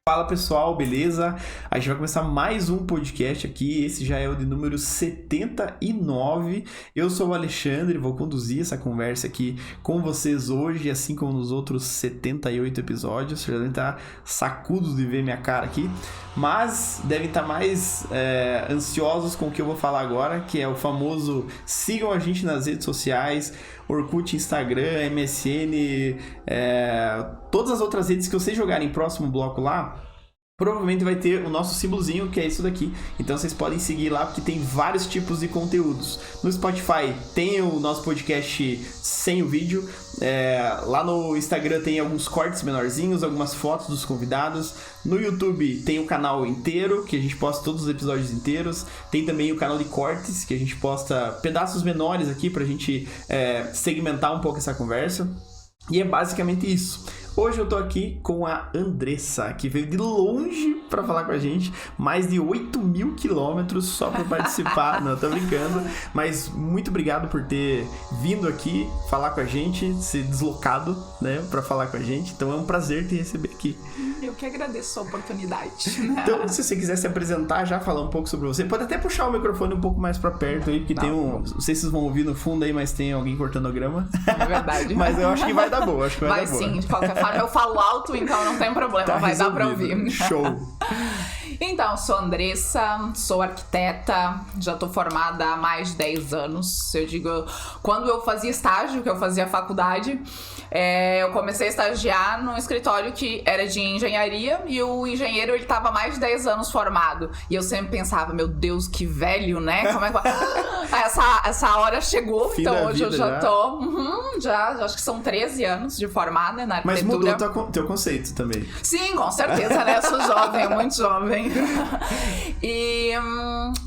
Fala pessoal, beleza? A gente vai começar mais um podcast aqui, esse já é o de número 79. Eu sou o Alexandre, vou conduzir essa conversa aqui com vocês hoje, assim como nos outros 78 episódios. Vocês já devem estar sacudos de ver minha cara aqui, mas devem estar mais ansiosos com o que eu vou falar agora, que é o famoso sigam a gente nas redes sociais, Orkut, Instagram, MSN, todas as outras redes que vocês jogarem próximo bloco lá, provavelmente vai ter o nosso símbolozinho, que é isso daqui. Então vocês podem seguir lá, porque tem vários tipos de conteúdos. No Spotify tem o nosso podcast sem o vídeo. Lá no Instagram tem alguns cortes menorzinhos, algumas fotos dos convidados. No YouTube tem o canal inteiro, que a gente posta todos os episódios inteiros. Tem também o canal de cortes, que a gente posta pedaços menores aqui pra gente segmentar um pouco essa conversa. E é basicamente isso. Hoje eu tô aqui com a Andressa, que veio de longe pra falar com a gente, mais de 8.000 quilômetros só pra participar. Não, tô brincando, mas muito obrigado por ter vindo aqui falar com a gente, ser deslocado, né, pra falar com a gente. Então é um prazer te receber aqui. Eu que agradeço a oportunidade. Então, se você quiser se apresentar, já falar um pouco sobre você, pode até puxar o microfone um pouco mais pra perto aí, porque tem não sei se vocês vão ouvir no fundo aí, mas tem alguém cortando a grama. É verdade. Mas eu acho que vai dar boa, vai sim, de qualquer forma eu falo alto, então não tem problema, tá vai resolvido. dar pra ouvir. Show! Então, sou Andressa, sou arquiteta, já tô formada há mais de 10 anos. Eu digo, quando eu fazia estágio, que eu fazia faculdade, eu comecei a estagiar num escritório que era de engenharia e o engenheiro, ele tava há mais de 10 anos formado. E eu sempre pensava, meu Deus, que velho, né? Como é que essa hora chegou, fim então hoje vida, eu já tô... já acho que são 13 anos de formada na arquitetura. Mas mudou teu conceito também. Sim, com certeza, né? Eu sou jovem, muito jovem.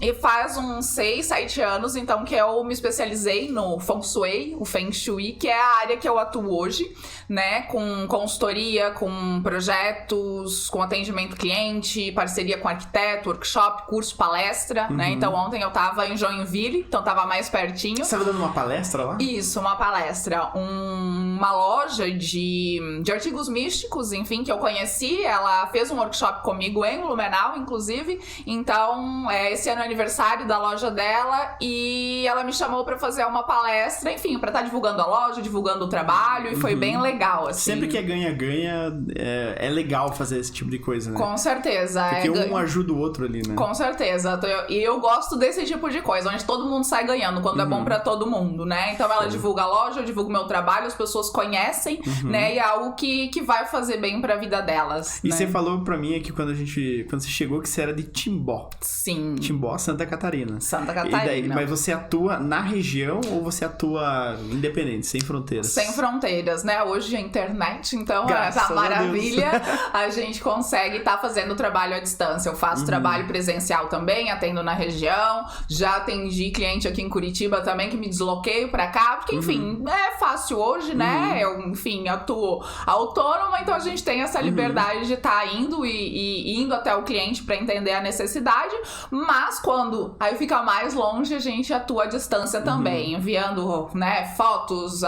E faz uns 6, 7 anos, então, que eu me especializei no Feng Shui, o Feng Shui, que é a área que eu atuo hoje, né? Com consultoria, com projetos, com atendimento cliente, parceria com arquiteto, workshop, curso, palestra, né? Então, ontem eu tava em Joinville, então tava mais pertinho. Você tava dando uma palestra lá? Isso, uma palestra. Uma loja de artigos místicos, enfim, que eu conheci. Ela fez um workshop comigo em Blumenau, inclusive. Então, esse ano é aniversário da loja dela e ela me chamou pra fazer uma palestra, enfim, pra estar divulgando a loja, divulgando o trabalho, e foi bem legal, assim. Sempre que é ganha-ganha, é legal fazer esse tipo de coisa, né? Com certeza. Porque um ajuda o outro ali, né? Com certeza. E eu gosto desse tipo de coisa, onde todo mundo sai ganhando, quando é bom pra todo mundo, né? Então ela divulga a loja, eu divulgo meu trabalho, as pessoas conhecem, né? E é algo que vai fazer bem pra vida delas. E né? você falou pra mim aqui quando você chegou que você era de Timbó. Sim. Timbó, Santa Catarina. Santa Catarina. E daí, mas você atua na região ou você atua independente, sem fronteiras? Sem fronteiras, né? Hoje a internet, então, graças essa maravilha, a gente consegue estar fazendo o trabalho à distância. Eu faço trabalho presencial também, atendo na região, já atendi cliente aqui em Curitiba também, que me desloquei pra cá, porque, enfim, é fácil hoje, né? Eu, enfim, atuo autônoma, então a gente tem essa liberdade de estar indo e indo até o cliente pra entender a necessidade, mas quando aí fica mais longe, a gente atua à distância também, enviando, né, fotos,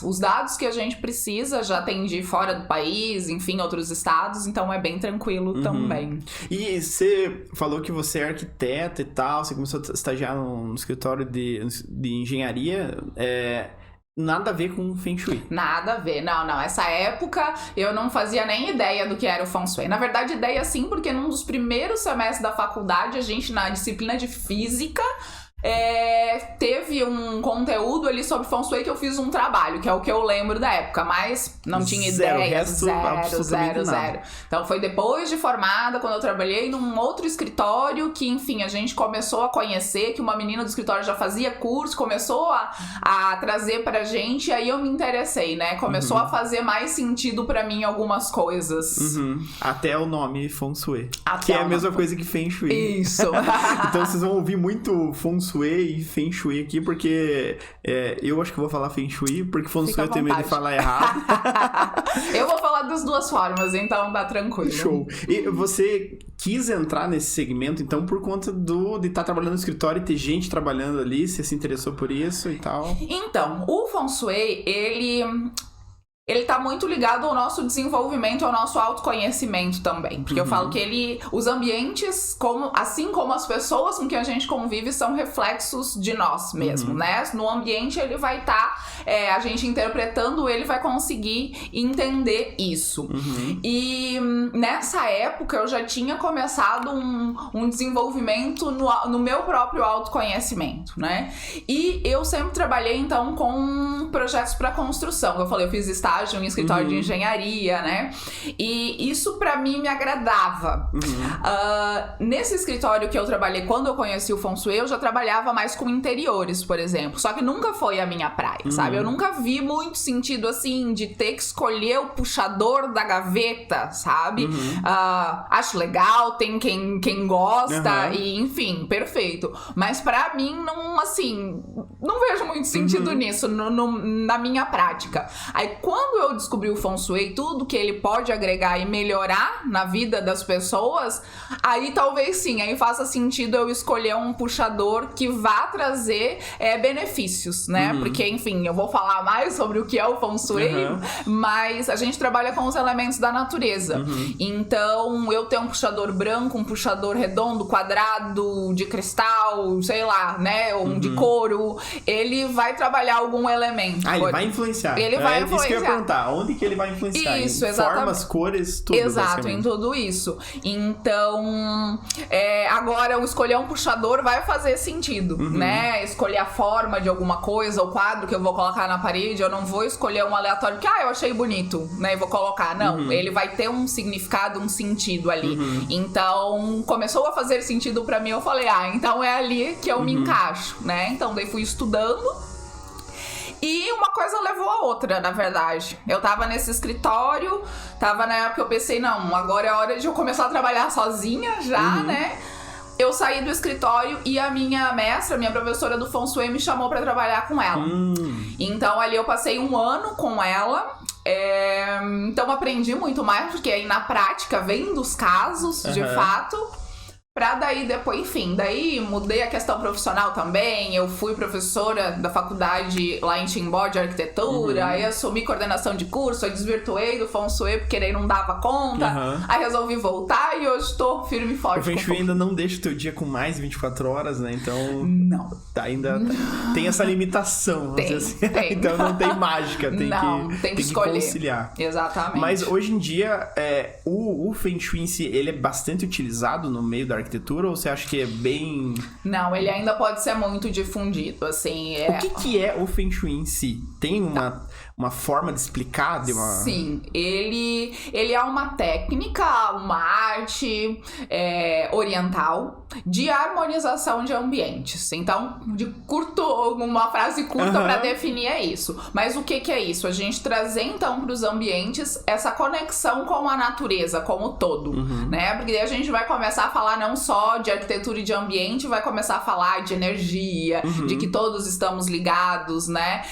os dados que a gente precisa. Já atendi fora do país, enfim, outros estados, então é bem tranquilo também. E você falou que você é arquiteta e tal, você começou a estagiar no escritório de engenharia, nada a ver com Feng Shui. Nada a ver, não. Essa época eu não fazia nem ideia do que era o Feng Shui. Na verdade, ideia sim, porque num dos primeiros semestres da faculdade, a gente, na disciplina de física, teve um conteúdo ali sobre Feng Shui que eu fiz um trabalho, que é o que eu lembro da época, mas não tinha ideia. Zero. Então foi depois de formada, quando eu trabalhei num outro escritório, que enfim, a gente começou a conhecer, que uma menina do escritório já fazia curso, começou a trazer pra gente, e aí eu me interessei, né? Começou a fazer mais sentido pra mim algumas coisas. Até o nome Feng Shui, que é a mesma coisa que Feng Shui. Isso. Então vocês vão ouvir muito Feng Shui e Feng Shui aqui, porque eu acho que vou falar Feng Shui, porque Feng Shui eu tenho medo de falar errado. Eu vou falar das duas formas, então tá tranquilo. Show. E você quis entrar nesse segmento, então, por conta de estar trabalhando no escritório e ter gente trabalhando ali, você se interessou por isso e tal? Então, o Feng Shui, ele ele tá muito ligado ao nosso desenvolvimento, ao nosso autoconhecimento também. Porque eu falo que os ambientes, assim como as pessoas com que a gente convive, são reflexos de nós mesmos, né? No ambiente ele vai estar, a gente interpretando, ele vai conseguir entender isso. E nessa época eu já tinha começado um desenvolvimento no meu próprio autoconhecimento, né? E eu sempre trabalhei, então, com projetos para construção. Eu falei, eu fiz estágio em escritório de engenharia, né? E isso pra mim me agradava. Nesse escritório que eu trabalhei, quando eu conheci o Feng Shui, eu já trabalhava mais com interiores, por exemplo. Só que nunca foi a minha praia, sabe? Eu nunca vi muito sentido, assim, de ter que escolher o puxador da gaveta, sabe? Acho legal, tem quem gosta, e enfim, perfeito. Mas pra mim, não vejo muito sentido nisso, na minha prática. Aí, quando eu descobri o Feng Shui, tudo que ele pode agregar e melhorar na vida das pessoas, aí talvez sim, aí faça sentido eu escolher um puxador que vá trazer benefícios, né? Porque, enfim, eu vou falar mais sobre o que é o Feng Shui, mas a gente trabalha com os elementos da natureza. Então, eu tenho um puxador branco, um puxador redondo, quadrado, de cristal, sei lá, né? Ou de couro, ele vai trabalhar algum elemento. Ele vai influenciar. Ele vai influenciar. Isso que eu ia perguntar, onde que ele vai influenciar? Isso, exatamente. Formas, cores, tudo. Exato, em tudo isso. Então, agora eu escolher um puxador vai fazer sentido, né? Escolher a forma de alguma coisa, o quadro que eu vou colocar na parede, eu não vou escolher um aleatório que, eu achei bonito, né? E vou colocar. Não, ele vai ter um significado, um sentido ali. Então, começou a fazer sentido pra mim, eu falei, então é ali que eu me encaixo, né? Então, daí fui estudando. E uma coisa levou a outra, na verdade. Eu tava nesse escritório, tava na época que eu pensei, não, agora é hora de eu começar a trabalhar sozinha já, né? Eu saí do escritório e a minha mestra, minha professora do Feng Shui, me chamou pra trabalhar com ela. Então ali eu passei 1 ano com ela. Então aprendi muito mais, porque aí na prática vem dos casos, de fato. Pra daí depois, enfim, daí mudei a questão profissional também. Eu fui professora da faculdade lá em Timbó de arquitetura, aí assumi coordenação de curso, aí desvirtuei do Feng Shui porque ele não dava conta, aí resolvi voltar e hoje tô firme e forte. O Feng Shui ainda não deixa o teu dia com mais de 24 horas, né? Então não. Ainda tem essa limitação, tem, assim. Tem. Então não tem mágica, tem que conciliar. Exatamente. Mas hoje em dia, o Feng Shui em si, ele é bastante utilizado no meio da arquitetura, ou você acha que é bem... Não, ele ainda pode ser muito difundido, assim. O que é o Feng Shui em si? Tem uma forma de explicar? Sim, ele é uma técnica, uma arte oriental de harmonização de ambientes. Então, uma frase curta para definir é isso. Mas o que é isso? A gente trazer, então, para os ambientes essa conexão com a natureza como todo, né? Porque a gente vai começar a falar não só de arquitetura e de ambiente, vai começar a falar de energia, de que todos estamos ligados, né?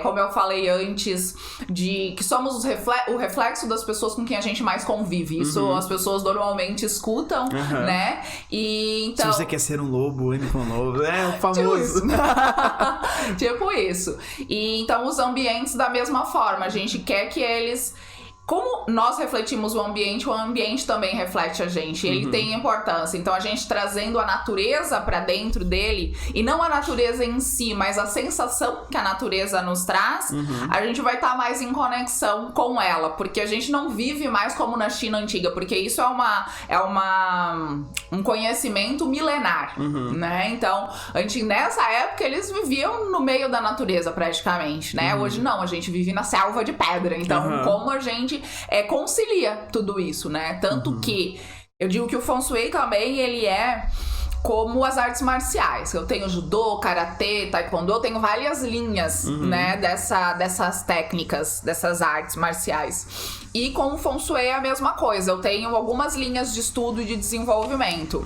Como eu falei antes, de que somos o reflexo das pessoas com quem a gente mais convive. Isso as pessoas normalmente escutam, né? E então... Se você quer ser um lobo, ande com um lobo. É o famoso. Tipo isso. E então os ambientes da mesma forma. A gente quer que eles... Como nós refletimos o ambiente também reflete a gente. Ele tem importância. Então, a gente trazendo a natureza pra dentro dele, e não a natureza em si, mas a sensação que a natureza nos traz, a gente vai estar mais em conexão com ela. Porque a gente não vive mais como na China antiga. Porque isso é um conhecimento milenar, né? Então, nessa época, eles viviam no meio da natureza, praticamente, né? Hoje não, a gente vive na selva de pedra. Então, como a gente concilia tudo isso, né? Tanto que eu digo que o Feng Shui também, ele é como as artes marciais. Eu tenho judô, karatê, taekwondo, eu tenho várias linhas, né, dessas técnicas, dessas artes marciais. E com o Feng Shui é a mesma coisa. Eu tenho algumas linhas de estudo e de desenvolvimento.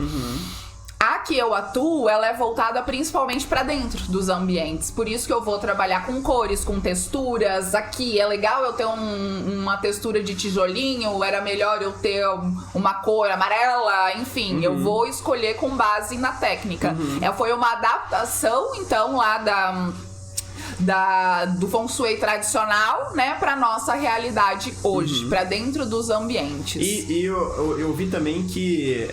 A que eu atuo, ela é voltada principalmente para dentro dos ambientes. Por isso que eu vou trabalhar com cores, com texturas. Aqui é legal eu ter uma textura de tijolinho, era melhor eu ter uma cor amarela, enfim. Eu vou escolher com base na técnica. Foi uma adaptação, então, lá do Feng Shui tradicional, né, pra nossa realidade hoje, pra dentro dos ambientes. E eu vi também que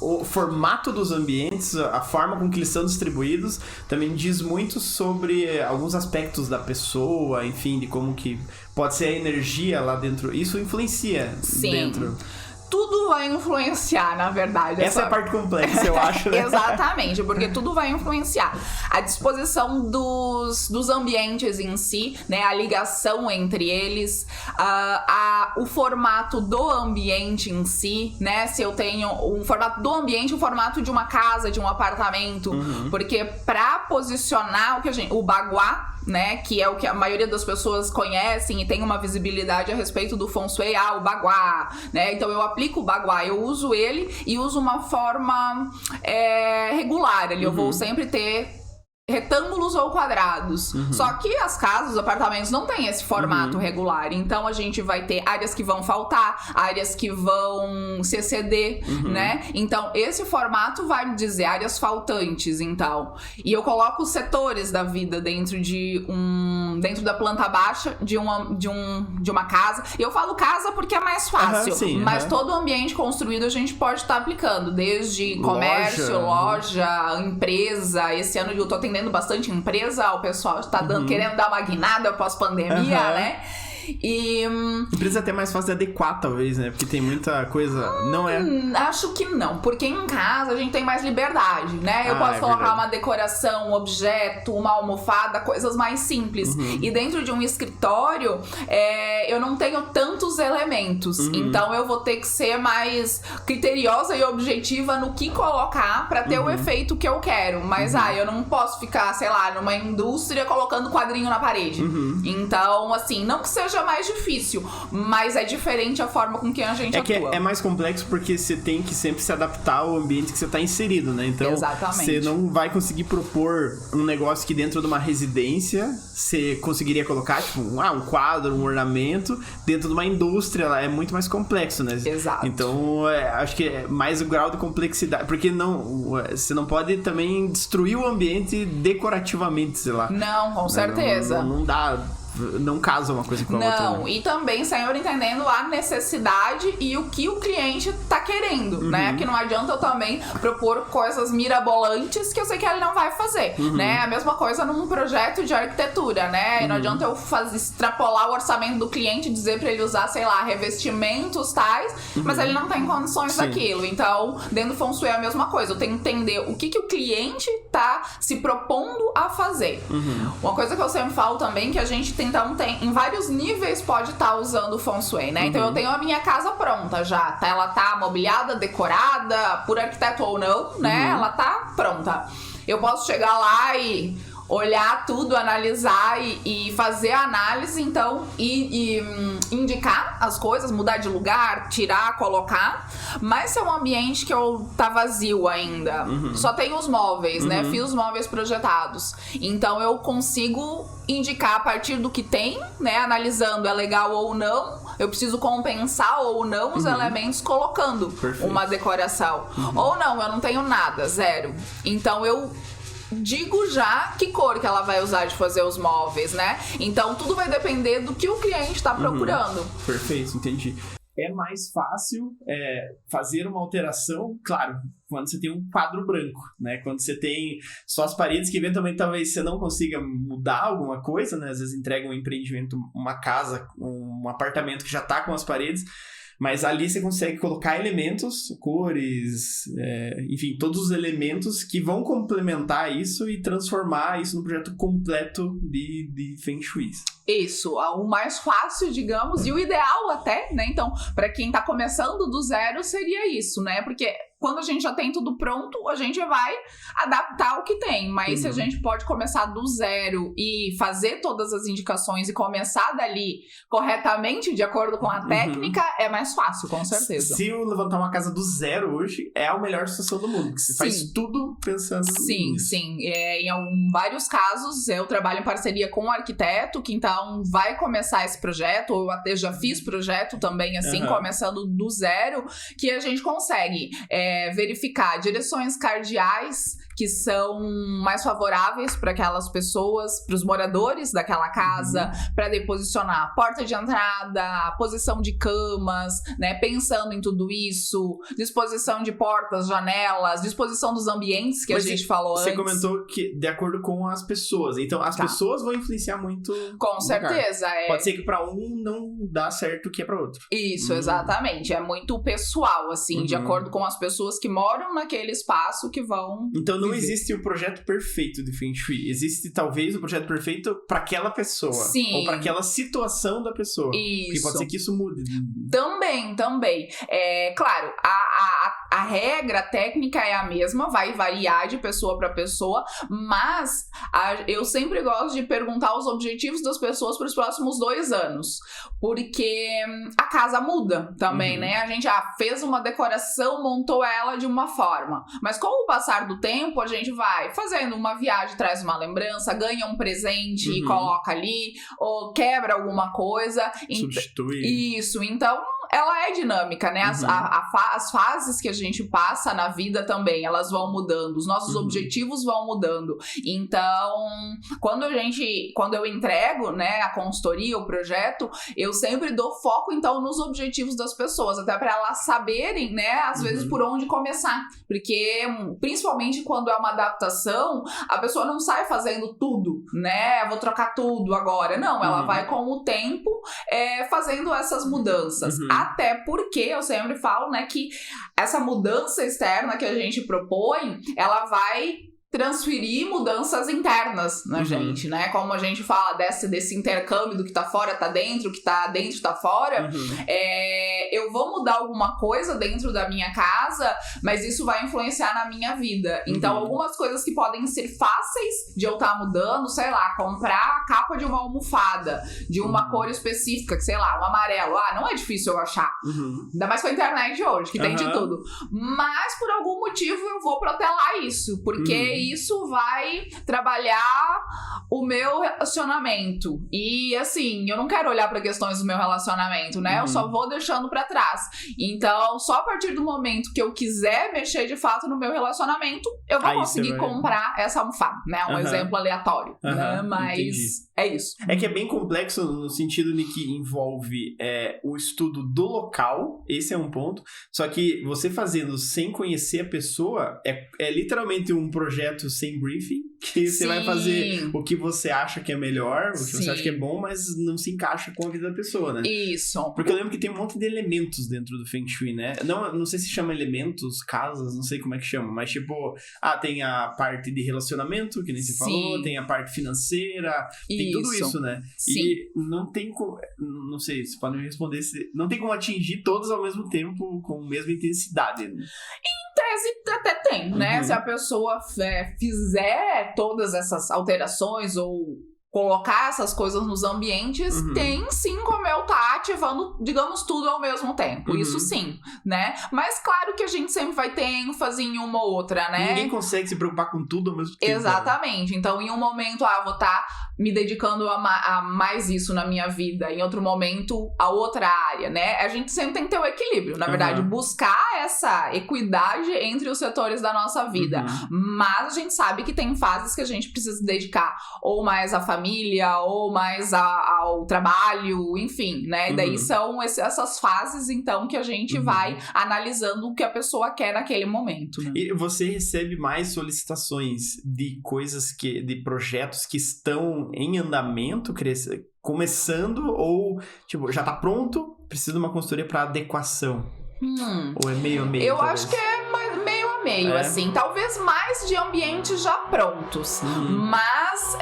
o formato dos ambientes, a forma com que eles são distribuídos, também diz muito sobre alguns aspectos da pessoa, enfim, de como que pode ser a energia lá dentro. Isso influencia dentro. Tudo vai influenciar, na verdade. Essa é a parte complexa, eu acho, né? Exatamente, porque tudo vai influenciar. A disposição dos ambientes em si, né? A ligação entre eles, o formato do ambiente em si, né? Se eu tenho um formato do ambiente, o formato de uma casa, de um apartamento. Porque pra posicionar o baguá, né, que é o que a maioria das pessoas conhecem e tem uma visibilidade a respeito do Feng Shui, o baguá, né, então eu aplico o baguá, eu uso ele e uso uma forma regular, eu vou sempre ter retângulos ou quadrados. Só que as casas, os apartamentos não têm esse formato regular. Então a gente vai ter áreas que vão faltar, áreas que vão se exceder, né? Então esse formato vai dizer áreas faltantes, então. E eu coloco os setores da vida dentro da planta baixa de uma casa. Eu falo casa porque é mais fácil, mas todo o ambiente construído a gente pode estar aplicando, desde comércio, loja, empresa. Esse ano eu tô atendendo bastante empresa, o pessoal está querendo dar uma guinada pós-pandemia, né? E empresa é até mais fácil de adequar, talvez, né? Porque tem muita coisa. Não é? Acho que não, porque em casa a gente tem mais liberdade, né? Eu posso colocar uma decoração, um objeto, uma almofada, coisas mais simples. E dentro de um escritório, eu não tenho tantos elementos. Então eu vou ter que ser mais criteriosa e objetiva no que colocar pra ter o efeito que eu quero. Mas eu não posso ficar, sei lá, numa indústria colocando quadrinho na parede. Então, assim, não que seja mais difícil, mas é diferente a forma com que a gente atua. Que é mais complexo porque você tem que sempre se adaptar ao ambiente que você está inserido, né? Então, você não vai conseguir propor um negócio que dentro de uma residência você conseguiria colocar, tipo, um quadro, um ornamento, dentro de uma indústria, é muito mais complexo, né? Exato. Então, acho que é mais o grau de complexidade, porque você não pode também destruir o ambiente decorativamente, sei lá. Não, com certeza. Não dá... Não casa uma coisa com a outra. Não, e também sempre entendendo a necessidade e o que o cliente tá querendo, né? Que não adianta eu também propor coisas mirabolantes que eu sei que ele não vai fazer, né? A mesma coisa num projeto de arquitetura, né? E não adianta eu extrapolar o orçamento do cliente e dizer pra ele usar, sei lá, revestimentos tais, mas ele não tem condições daquilo. Então, dentro do Feng Shui é a mesma coisa. Eu tenho que entender o que o cliente tá se propondo a fazer. Uma coisa que eu sempre falo também, que a gente então em vários níveis pode estar usando o Feng Shui, né? Então eu tenho a minha casa pronta já, tá? Ela tá mobiliada, decorada, por arquiteto ou não, né? Ela tá pronta. Eu posso chegar lá e olhar tudo, analisar e fazer a análise, então, e indicar as coisas, mudar de lugar, tirar, colocar. Mas se é um ambiente que tá vazio ainda, só tem os móveis, né? Fiz os móveis projetados. Então eu consigo indicar a partir do que tem, né? Analisando é legal ou não. Eu preciso compensar ou não os elementos colocando uma decoração. Ou não, eu não tenho nada, zero. Então eu digo já que cor que ela vai usar de fazer os móveis, né? Então tudo vai depender do que o cliente tá procurando. Perfeito, entendi. É mais fácil fazer uma alteração, claro, quando você tem um quadro branco, né? Quando você tem só as paredes, que eventualmente talvez você não consiga mudar alguma coisa, né? Às vezes entrega um empreendimento, uma casa, um apartamento que já tá com as paredes, mas ali você consegue colocar elementos, cores, enfim, todos os elementos que vão complementar isso e transformar isso num projeto completo de Feng Shui. Isso, o mais fácil, digamos, e o ideal até, né? Então, para quem tá começando do zero, seria isso, né? Porque quando a gente já tem tudo pronto, a gente vai adaptar o que tem. Mas se a gente pode começar do zero e fazer todas as indicações e começar dali corretamente, de acordo com a técnica, é mais fácil, com certeza. Se eu levantar uma casa do zero hoje, é a melhor situação do mundo. Você faz tudo pensando nisso. Sim. Em vários casos, eu trabalho em parceria com um arquiteto, que então vai começar esse projeto, ou eu até já fiz projeto também, assim, começando do zero, que a gente consegue verificar direções cardeais que são mais favoráveis para aquelas pessoas, para os moradores daquela casa, para deposicionar a porta de entrada, posição de camas, né? Pensando em tudo isso, disposição de portas, janelas, disposição dos ambientes que a gente falou antes. Você comentou que de acordo com as pessoas, então as pessoas vão influenciar muito. Com certeza. Pode ser que para um não dá certo o que é para outro. Isso, exatamente. É muito pessoal, assim, de acordo com as pessoas que moram naquele espaço que vão. Então não viver. Existe o projeto perfeito de Feng Shui. Existe talvez o projeto perfeito para aquela pessoa. Sim. Ou para aquela situação da pessoa. Isso. Porque pode ser que isso mude. Também. Claro, a regra técnica é a mesma, vai variar de pessoa para pessoa, mas eu sempre gosto de perguntar os objetivos das pessoas para os próximos 2 anos, porque a casa muda também, né? A gente fez uma decoração, montou ela de uma forma, mas com o passar do tempo a gente vai fazendo uma viagem, traz uma lembrança, ganha um presente e coloca ali, ou quebra alguma coisa. Substitui. Isso, então ela é dinâmica, né? As fases que a gente passa na vida também, elas vão mudando, os nossos objetivos vão mudando. Então, quando eu entrego, né, a consultoria, o projeto, eu sempre dou foco, então, nos objetivos das pessoas, até para elas saberem, né, às vezes por onde começar. Porque, principalmente quando é uma adaptação, a pessoa não sai fazendo tudo, né? Vou trocar tudo agora. Não, ela vai com o tempo fazendo essas mudanças. Até porque eu sempre falo, né, que essa mudança externa que a gente propõe, ela vai transferir mudanças internas na gente, né? Como a gente fala desse intercâmbio do que tá fora tá dentro, o que tá dentro tá fora. Eu vou mudar alguma coisa dentro da minha casa, mas isso vai influenciar na minha vida. Então, algumas coisas que podem ser fáceis de eu estar mudando, sei lá, comprar a capa de uma almofada de uma cor específica, que sei lá, um amarelo. Não é difícil eu achar. Ainda mais com a internet hoje, que tem de tudo. Mas, por algum motivo, eu vou protelar isso, porque isso vai trabalhar o meu relacionamento. E assim, eu não quero olhar para questões do meu relacionamento, né? Eu só vou deixando para trás. Então, só a partir do momento que eu quiser mexer de fato no meu relacionamento, eu vou conseguir comprar essa almofada, né? Um exemplo aleatório, né? Mas é isso. É que é bem complexo no sentido de que envolve o estudo do local, esse é um ponto, só que você fazendo sem conhecer a pessoa, é literalmente um projeto sem briefing, que você vai fazer o que você acha que é melhor, o que você acha que é bom, mas não se encaixa com a vida da pessoa, né? Isso. Porque eu lembro que tem um monte de elementos dentro do Feng Shui, né? Não sei se chama elementos, casas, não sei como é que chama, mas tipo, tem a parte de relacionamento, que nem se falou, tem a parte financeira, tem tudo isso, né? E não tem como, não sei, você pode me responder, não tem como atingir todos ao mesmo tempo com a mesma intensidade, né? Em tese até tem, né? Se a pessoa fizer todas essas alterações ou colocar essas coisas nos ambientes, tem sim como eu tá ativando, digamos, tudo ao mesmo tempo. Isso sim, né? Mas claro que a gente sempre vai ter ênfase em uma ou outra, né? Ninguém consegue se preocupar com tudo ao mesmo tempo. Exatamente. Né? Então, em um momento, vou estar me dedicando a mais isso na minha vida. Em outro momento, a outra área, né? A gente sempre tem que ter o equilíbrio. Na verdade, buscar essa equidade entre os setores da nossa vida. Mas a gente sabe que tem fases que a gente precisa se dedicar ou mais à família, ou mais ao trabalho, enfim, né? Daí são essas fases, então, que a gente vai analisando o que a pessoa quer naquele momento. Né? E você recebe mais solicitações de coisas de projetos que estão em andamento, começando, ou, tipo, já tá pronto, precisa de uma consultoria para adequação? Ou é meio a meio? Eu acho que é meio a meio, assim. Talvez mais de ambientes já prontos. Mas,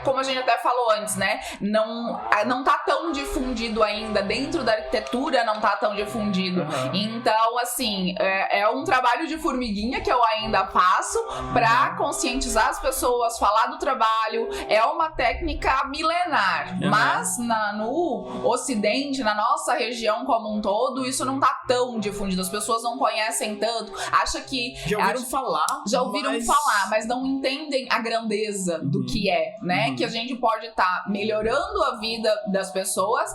como a gente até falou antes, né? Não tá tão difundido ainda. Dentro da arquitetura não tá tão difundido. Então, assim, é um trabalho de formiguinha que eu ainda faço pra conscientizar as pessoas, falar do trabalho. É uma técnica milenar. Mas no Ocidente, na nossa região como um todo, isso não tá tão difundido. As pessoas não conhecem tanto. Acha que... Já ouviram falar, mas não entendem a grandeza do que é, né? né? Que a gente pode estar melhorando a vida das pessoas,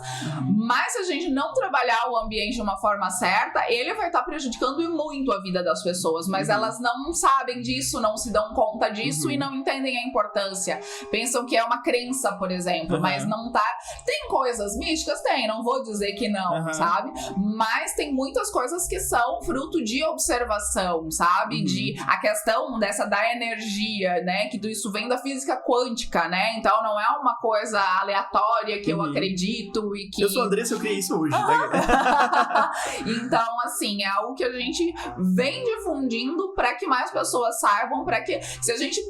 mas se a gente não trabalhar o ambiente de uma forma certa, ele vai estar prejudicando e muito a vida das pessoas, mas elas não sabem disso, não se dão conta disso e não entendem a importância. Pensam que é uma crença, por exemplo, mas não tá. Tem coisas místicas? Tem, não vou dizer que não, sabe? Mas tem muitas coisas que são fruto de observação, sabe? De a questão dessa da energia, né? Que isso vem da física quântica, né? Então não é uma coisa aleatória que eu acredito e que... Eu sou a Andressa, eu criei isso hoje. Então, assim, é algo que a gente vem difundindo para que mais pessoas saibam, para que se a gente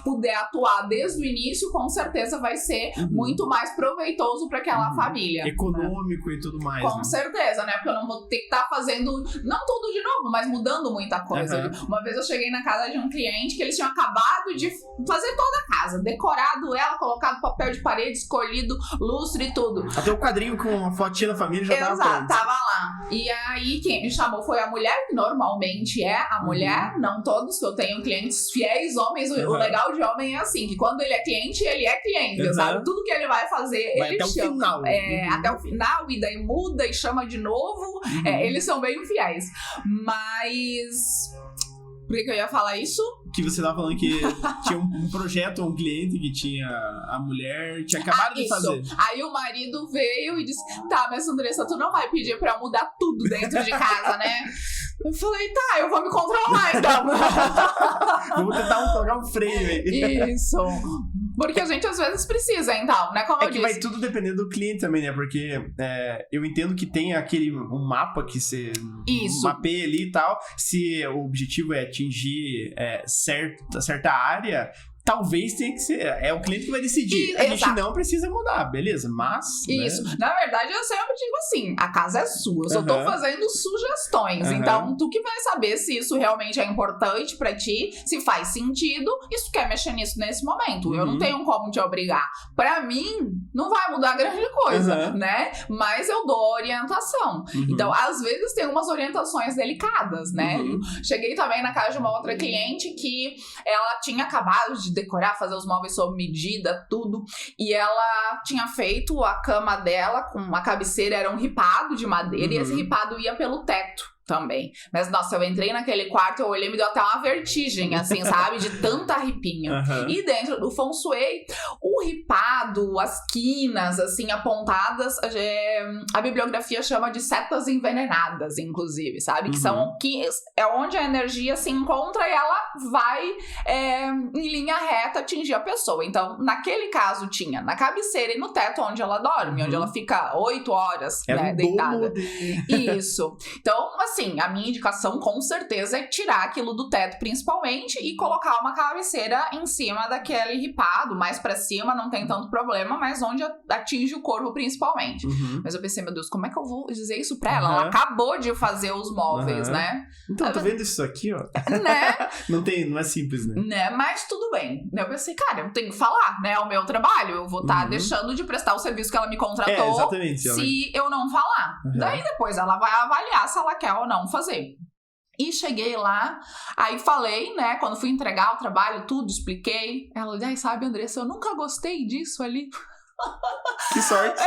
puder atuar desde o início, com certeza vai ser muito mais proveitoso para aquela família. Econômico, né? E tudo mais. Com certeza, né? Porque eu não vou ter que estar fazendo, não tudo de novo, mas mudando muita coisa. Uma vez eu cheguei na casa de um cliente que eles tinham acabado de fazer toda a casa, decorado ela, colocado papel de parede, escolhido lustre e tudo. Até o quadrinho com uma fotinha da família já tava pronto. Tava lá. E aí quem me chamou foi a mulher, que normalmente é a mulher, não todos, que eu tenho clientes fiéis, homens. O legal de homem é assim, que quando ele é cliente, sabe? Tudo que ele vai fazer, vai ele até chama. O final. Até o final, e daí muda e chama de novo. Eles são bem fiéis. Mas... Por que eu ia falar isso? Que você tava falando que tinha um projeto, um cliente que tinha a mulher, tinha acabado de fazer. Aí o marido veio e disse, tá, mas Andressa, tu não vai pedir pra eu mudar tudo dentro de casa, né? Eu falei, tá, eu vou me controlar então. Vamos tentar jogar um freio aí. Isso. Porque a gente às vezes precisa, então, né? Como eu disse. Vai tudo dependendo do cliente também, né? Porque eu entendo que tem um mapa que você mapeia ali e tal. Se o objetivo é atingir certa área, talvez tenha que ser. É o cliente que vai decidir. A gente não precisa mudar, beleza? Mas. Isso. Né? Na verdade, eu sempre digo assim: a casa é sua. Eu só tô fazendo sugestões. Então, tu que vai saber se isso realmente é importante pra ti, se faz sentido, e se tu quer mexer nisso nesse momento. Eu não tenho como te obrigar. Pra mim, não vai mudar grande coisa, né? Mas eu dou orientação. Então, às vezes, tem umas orientações delicadas, né? Cheguei também na casa de uma outra cliente que ela tinha acabado de decorar, fazer os móveis sob medida, tudo. E ela tinha feito a cama dela com a cabeceira, era um ripado de madeira, e esse ripado ia pelo teto também. Mas, nossa, eu entrei naquele quarto, eu olhei, me deu até uma vertigem, assim, sabe? De tanta ripinha. E dentro do feng shui, o ripado, as quinas, assim, apontadas, a bibliografia chama de setas envenenadas, inclusive, sabe? Que são que é onde a energia se encontra e ela vai em linha reta atingir a pessoa. Então, naquele caso, tinha na cabeceira e no teto onde ela dorme, onde ela fica 8 horas, né, deitada. Isso. Então, assim, a minha indicação com certeza é tirar aquilo do teto principalmente e colocar uma cabeceira em cima daquele ripado, mais pra cima, não tem tanto problema, mas onde atinge o corpo principalmente. Mas eu pensei, meu Deus, como é que eu vou dizer isso pra ela? Ela acabou de fazer os móveis, né? Então, tá vendo isso aqui, ó? Né? Não é simples, né? Mas tudo bem. Eu pensei, cara, eu tenho que falar, né? É o meu trabalho, eu vou estar deixando de prestar o serviço que ela me contratou se eu não falar. Daí depois ela vai avaliar se ela quer ou não fazer. E cheguei lá, aí falei, né, quando fui entregar o trabalho, tudo, expliquei. Ela disse, sabe, Andressa, eu nunca gostei disso ali. Que sorte.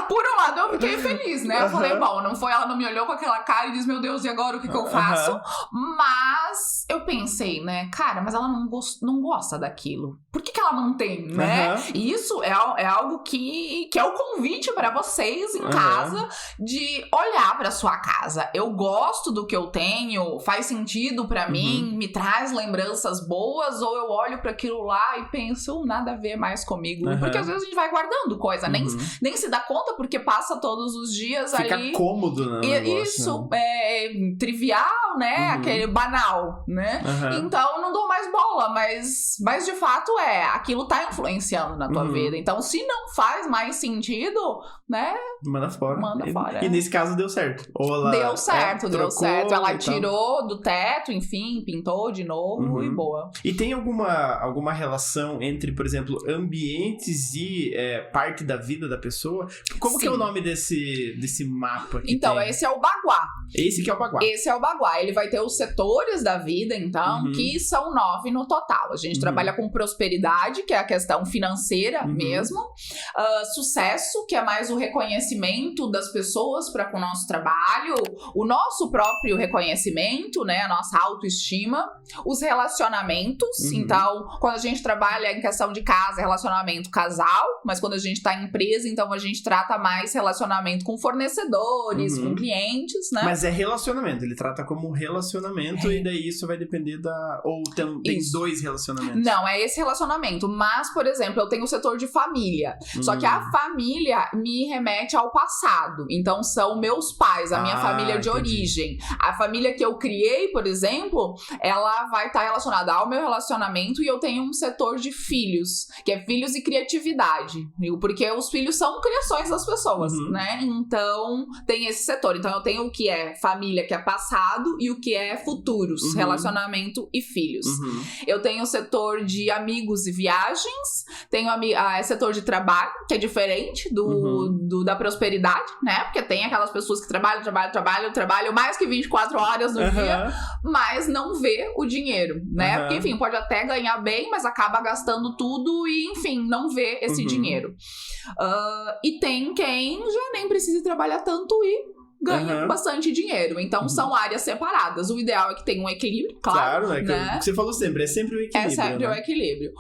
Por um lado eu fiquei feliz, né? Eu falei, bom, ela não me olhou com aquela cara e disse, meu Deus, e agora o que eu faço? Mas eu pensei, né, cara, mas ela não gosta daquilo. Por que ela mantém, né? E isso é algo que é o convite pra vocês em casa de olhar pra sua casa. Eu gosto do que eu tenho, faz sentido pra mim, me traz lembranças boas, ou eu olho pra aquilo lá e penso, nada a ver mais comigo. Porque às vezes a gente vai guardando coisa, nem se dá conta porque passa todos os dias fica ali. Fica cômodo, né? Isso, trivial, né? Aquele banal, né? Então não dou mais bola, mas de fato aquilo tá influenciando na tua vida. Então se não faz mais sentido, né? Manda fora. E nesse caso deu certo. Deu certo. Ela tirou do teto, enfim, pintou de novo e boa. E tem alguma relação entre, por exemplo, ambientes e parte da vida da pessoa? Como que é o nome desse mapa aqui? Então, esse é o baguá. Esse que é o baguá. Esse é o baguá. Ele vai ter os setores da vida, então, que são 9 no total. A gente trabalha com prosperidade, que é a questão financeira mesmo. Sucesso, que é mais o reconhecimento das pessoas para com o nosso trabalho, o nosso próprio reconhecimento, né? A nossa autoestima. Os relacionamentos, então, quando a gente trabalha em questão de casa, relacionamento casal, mas quando a gente tá em empresa, então a gente trata mais relacionamento com fornecedores, com clientes, né? Mas é relacionamento, ele trata como relacionamento e daí isso vai depender da... Ou tem 2 relacionamentos? Não, é esse relacionamento, mas, por exemplo, eu tenho o setor de família, só que a família me remete ao passado, então são meus pais, a minha família de origem. A família que eu criei, por exemplo, ela vai estar relacionada ao meu relacionamento e eu tenho um setor de filhos, que é filhos e criatividade, porque os filhos são criações das pessoas, né? Então, tem esse setor. Então, eu tenho o que é família, que é passado, e o que é futuros, relacionamento e filhos. Eu tenho o setor de amigos e viagens, tenho setor de trabalho, que é diferente da prosperidade, né? Porque tem aquelas pessoas que trabalham mais que 24 horas no dia, mas não vê o dinheiro, né? Porque, enfim, pode até ganhar bem, mas acaba gastando tudo e, enfim, não vê esse dinheiro. E tem quem já nem precisa trabalhar tanto e ganha bastante dinheiro. Então, são áreas separadas. O ideal é que tenha um equilíbrio, claro. Claro, né? Que você falou sempre, é sempre o equilíbrio. É sempre o equilíbrio.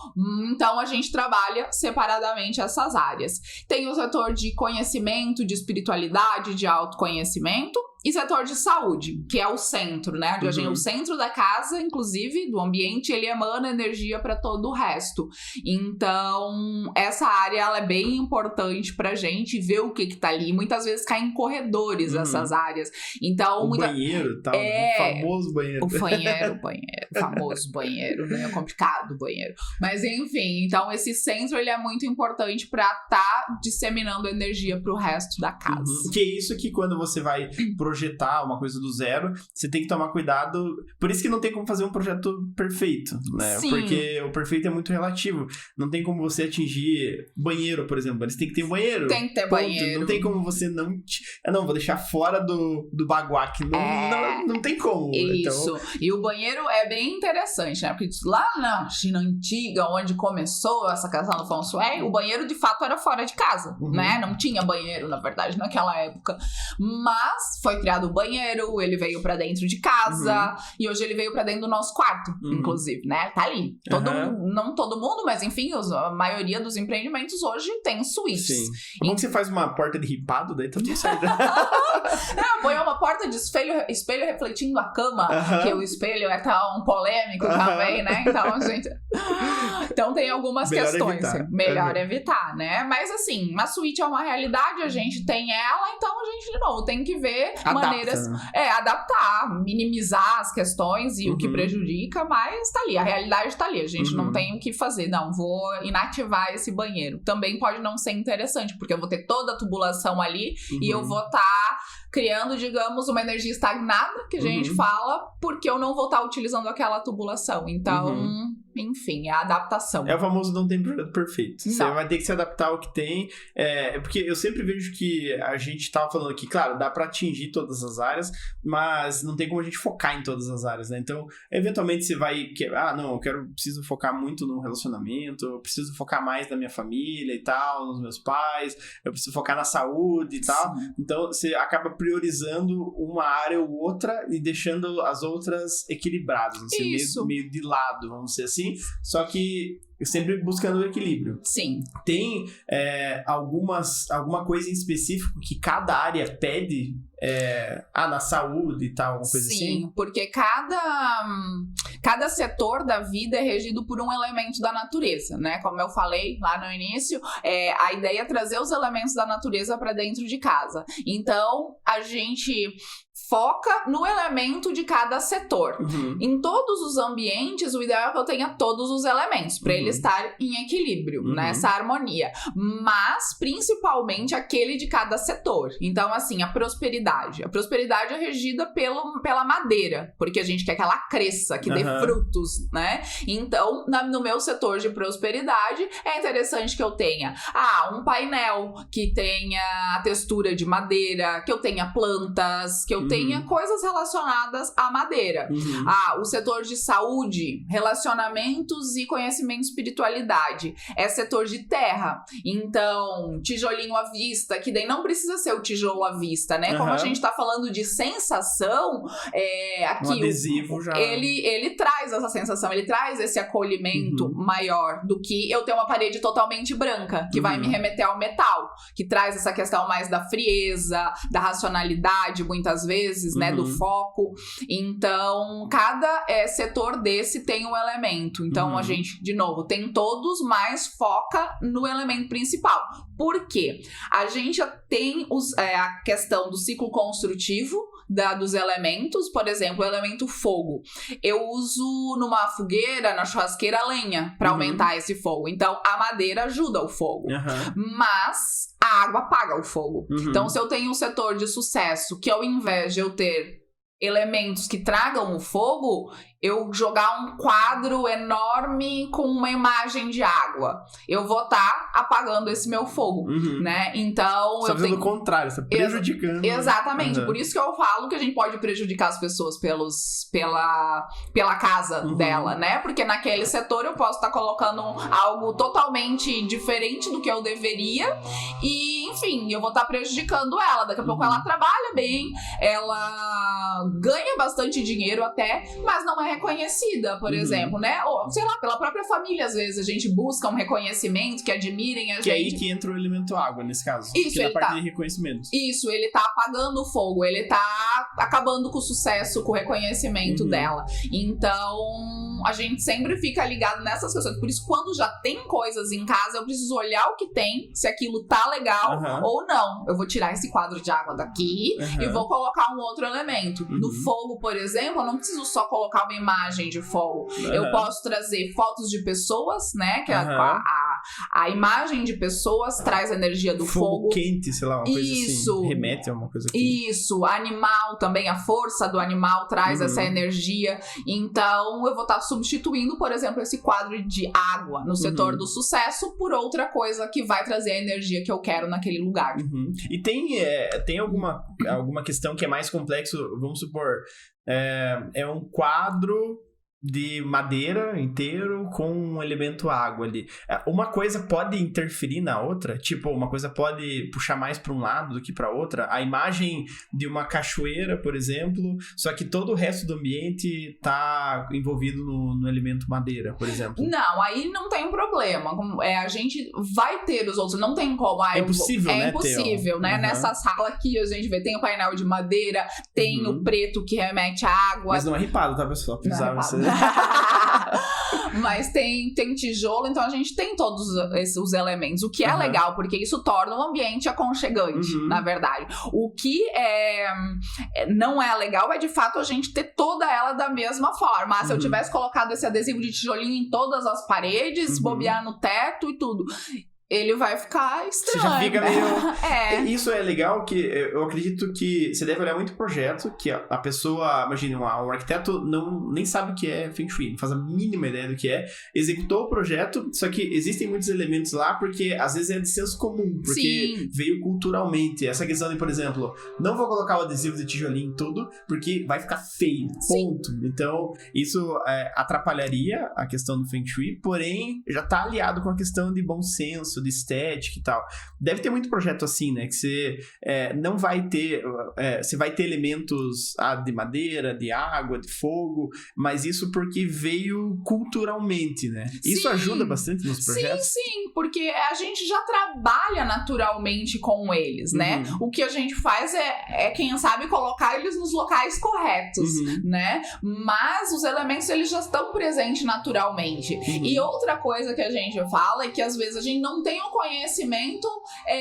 Então, a gente trabalha separadamente essas áreas. Tem o setor de conhecimento, de espiritualidade, de autoconhecimento. E setor de saúde, que é o centro, né? O centro da casa, inclusive, do ambiente, ele emana energia para todo o resto. Então, essa área, ela é bem importante pra gente ver o que tá ali. Muitas vezes cai em corredores essas áreas. Então, banheiro e tal, o famoso banheiro. O famoso banheiro, né? É complicado o banheiro. Mas, enfim, então esse centro, ele é muito importante pra tá disseminando energia pro resto da casa. Que é isso que quando você vai projetar uma coisa do zero, você tem que tomar cuidado. Por isso que não tem como fazer um projeto perfeito, né? Sim. Porque o perfeito é muito relativo. Não tem como você atingir banheiro, por exemplo. Eles têm que ter banheiro. Tem que ter banheiro. Não tem como você não... Não, vou deixar fora do baguaque. Não tem como. Isso. Então... E o banheiro é bem interessante, né? Porque lá na China antiga, onde começou essa questão do Feng Shui, o banheiro de fato era fora de casa, né? Não tinha banheiro, na verdade, naquela época. Mas foi criado o banheiro, ele veio pra dentro de casa, e hoje ele veio pra dentro do nosso quarto, inclusive, né? Tá ali. Não todo mundo, mas enfim, a maioria dos empreendimentos hoje tem suítes. Sim. É bom que você faz uma porta de ripado, daí tá tudo certo. Põe uma porta de espelho refletindo a cama, que o espelho é tão polêmico também, né? Então, gente... Então tem algumas questões. Melhor evitar, né? Mas assim, a suíte é uma realidade, a gente tem ela, então a gente, de novo, tem que ver maneiras... adaptar, minimizar as questões e o que prejudica, mas tá ali, a realidade tá ali, a gente não tem o que fazer, não, vou inativar esse banheiro. Também pode não ser interessante, porque eu vou ter toda a tubulação ali e eu vou estar criando, digamos, uma energia estagnada, que a gente fala, porque eu não vou estar utilizando aquela tubulação. Então, enfim, é a adaptação. É o famoso não tem projeto perfeito. Você vai ter que se adaptar ao que tem. Porque eu sempre vejo que a gente tava falando aqui, claro, dá pra atingir todas as áreas, mas não tem como a gente focar em todas as áreas, né? Então, eventualmente você vai... preciso focar muito no relacionamento, eu preciso focar mais na minha família e tal, nos meus pais, eu preciso focar na saúde e tal. Então, você acaba priorizando uma área ou outra e deixando as outras equilibradas, assim, meio de lado, vamos dizer assim. Só que sempre buscando o equilíbrio. Sim. Tem alguma coisa em específico que cada área pede? Na saúde e tal, alguma coisa assim? Sim, porque cada setor da vida é regido por um elemento da natureza, né? Como eu falei lá no início, a ideia é trazer os elementos da natureza para dentro de casa. Então, a gente foca no elemento de cada setor. Em todos os ambientes, o ideal é que eu tenha todos os elementos, para ele estar em equilíbrio, nessa harmonia. Mas, principalmente, aquele de cada setor. Então, assim, a prosperidade prosperidade. A prosperidade é regida pela madeira, porque a gente quer que ela cresça, que dê frutos, né? Então, no meu setor de prosperidade, é interessante que eu tenha um painel que tenha a textura de madeira, que eu tenha plantas, que eu tenha coisas relacionadas à madeira. O setor de saúde, relacionamentos e conhecimento e espiritualidade. É setor de terra. Então, tijolinho à vista, que daí não precisa ser o tijolo à vista, né? Como a gente tá falando de sensação, aqui um adesivo já... ele traz essa sensação, ele traz esse acolhimento maior do que eu ter uma parede totalmente branca, que vai me remeter ao metal, que traz essa questão mais da frieza, da racionalidade, muitas vezes, né? Do foco. Então, cada setor desse tem um elemento. Então, a gente, de novo, tem todos, mas foca no elemento principal. Por quê? A gente tem a questão do ciclo construtivo dos elementos, por exemplo, o elemento fogo. Eu uso numa fogueira, na churrasqueira, lenha para aumentar esse fogo. Então, a madeira ajuda o fogo. Mas a água apaga o fogo. Então, se eu tenho um setor de sucesso que ao invés de eu ter elementos que tragam o fogo, eu jogar um quadro enorme com uma imagem de água, eu vou estar apagando esse meu fogo, né? Então... Você tá fazendo o contrário, você tá prejudicando. Exatamente, por isso que eu falo que a gente pode prejudicar as pessoas pela casa dela, né? Porque naquele setor eu posso estar colocando algo totalmente diferente do que eu deveria e, enfim, eu vou estar prejudicando ela. Daqui a pouco ela trabalha bem, ela ganha bastante dinheiro até, mas não é reconhecida, por exemplo, né? Ou, sei lá, pela própria família, às vezes, a gente busca um reconhecimento, que admirem a gente. Que é aí que entra o elemento água, nesse caso. Isso, ele parte de reconhecimento. Isso, ele tá apagando o fogo, ele tá acabando com o sucesso, com o reconhecimento dela. Então, a gente sempre fica ligado nessas questões. Por isso, quando já tem coisas em casa, eu preciso olhar o que tem, se aquilo tá legal ou não. Eu vou tirar esse quadro de água daqui e vou colocar um outro elemento. No fogo, por exemplo, eu não preciso só colocar uma imagem de fogo. Eu posso trazer fotos de pessoas, né? Que a imagem de pessoas traz a energia do fogo. Quente, sei lá, uma coisa assim. Remete a uma coisa aqui. Isso, animal também, a força do animal traz essa energia. Então, eu vou estar substituindo, por exemplo, esse quadro de água no setor do sucesso por outra coisa que vai trazer a energia que eu quero naquele lugar. E tem alguma questão que é mais complexo, vamos supor, é um quadro de madeira inteiro com um elemento água ali. Uma coisa pode interferir na outra? Tipo, uma coisa pode puxar mais para um lado do que para outra? A imagem de uma cachoeira, por exemplo, só que todo o resto do ambiente tá envolvido no elemento madeira, por exemplo. Não, aí não tem um problema. A gente vai ter os outros, não tem como. É impossível, né? É impossível, né? Nessa sala aqui, a gente vê, tem o painel de madeira, tem o preto que remete à água. Mas não é ripado, tá, pessoal? Precisava ser... Mas tem tijolo, então a gente tem todos os elementos, o que é legal, porque isso torna o ambiente aconchegante, na verdade. O que não é legal é, de fato, a gente ter toda ela da mesma forma. Se eu tivesse colocado esse adesivo de tijolinho em todas as paredes, bobear no teto e tudo... ele vai ficar estranho. Você já fica meio... Isso é legal, que eu acredito que você deve olhar muito o projeto, que a pessoa, imagina, um arquiteto nem sabe o que é Feng Shui, não faz a mínima ideia do que é, executou o projeto, só que existem muitos elementos lá, porque às vezes é de senso comum, porque veio culturalmente. Essa questão de, por exemplo, não vou colocar o adesivo de tijolinho em tudo, porque vai ficar feio, ponto. Então, isso atrapalharia a questão do Feng Shui, porém, já tá aliado com a questão de bom senso, de estética e tal. Deve ter muito projeto assim, né? Que você não vai ter... você vai ter elementos de madeira, de água, de fogo, mas isso porque veio culturalmente, né? Isso ajuda bastante nos projetos? Sim, porque a gente já trabalha naturalmente com eles, né? O que a gente faz quem sabe, colocar eles nos locais corretos, né? Mas os elementos, eles já estão presentes naturalmente. E outra coisa que a gente fala é que às vezes a gente não tem um conhecimento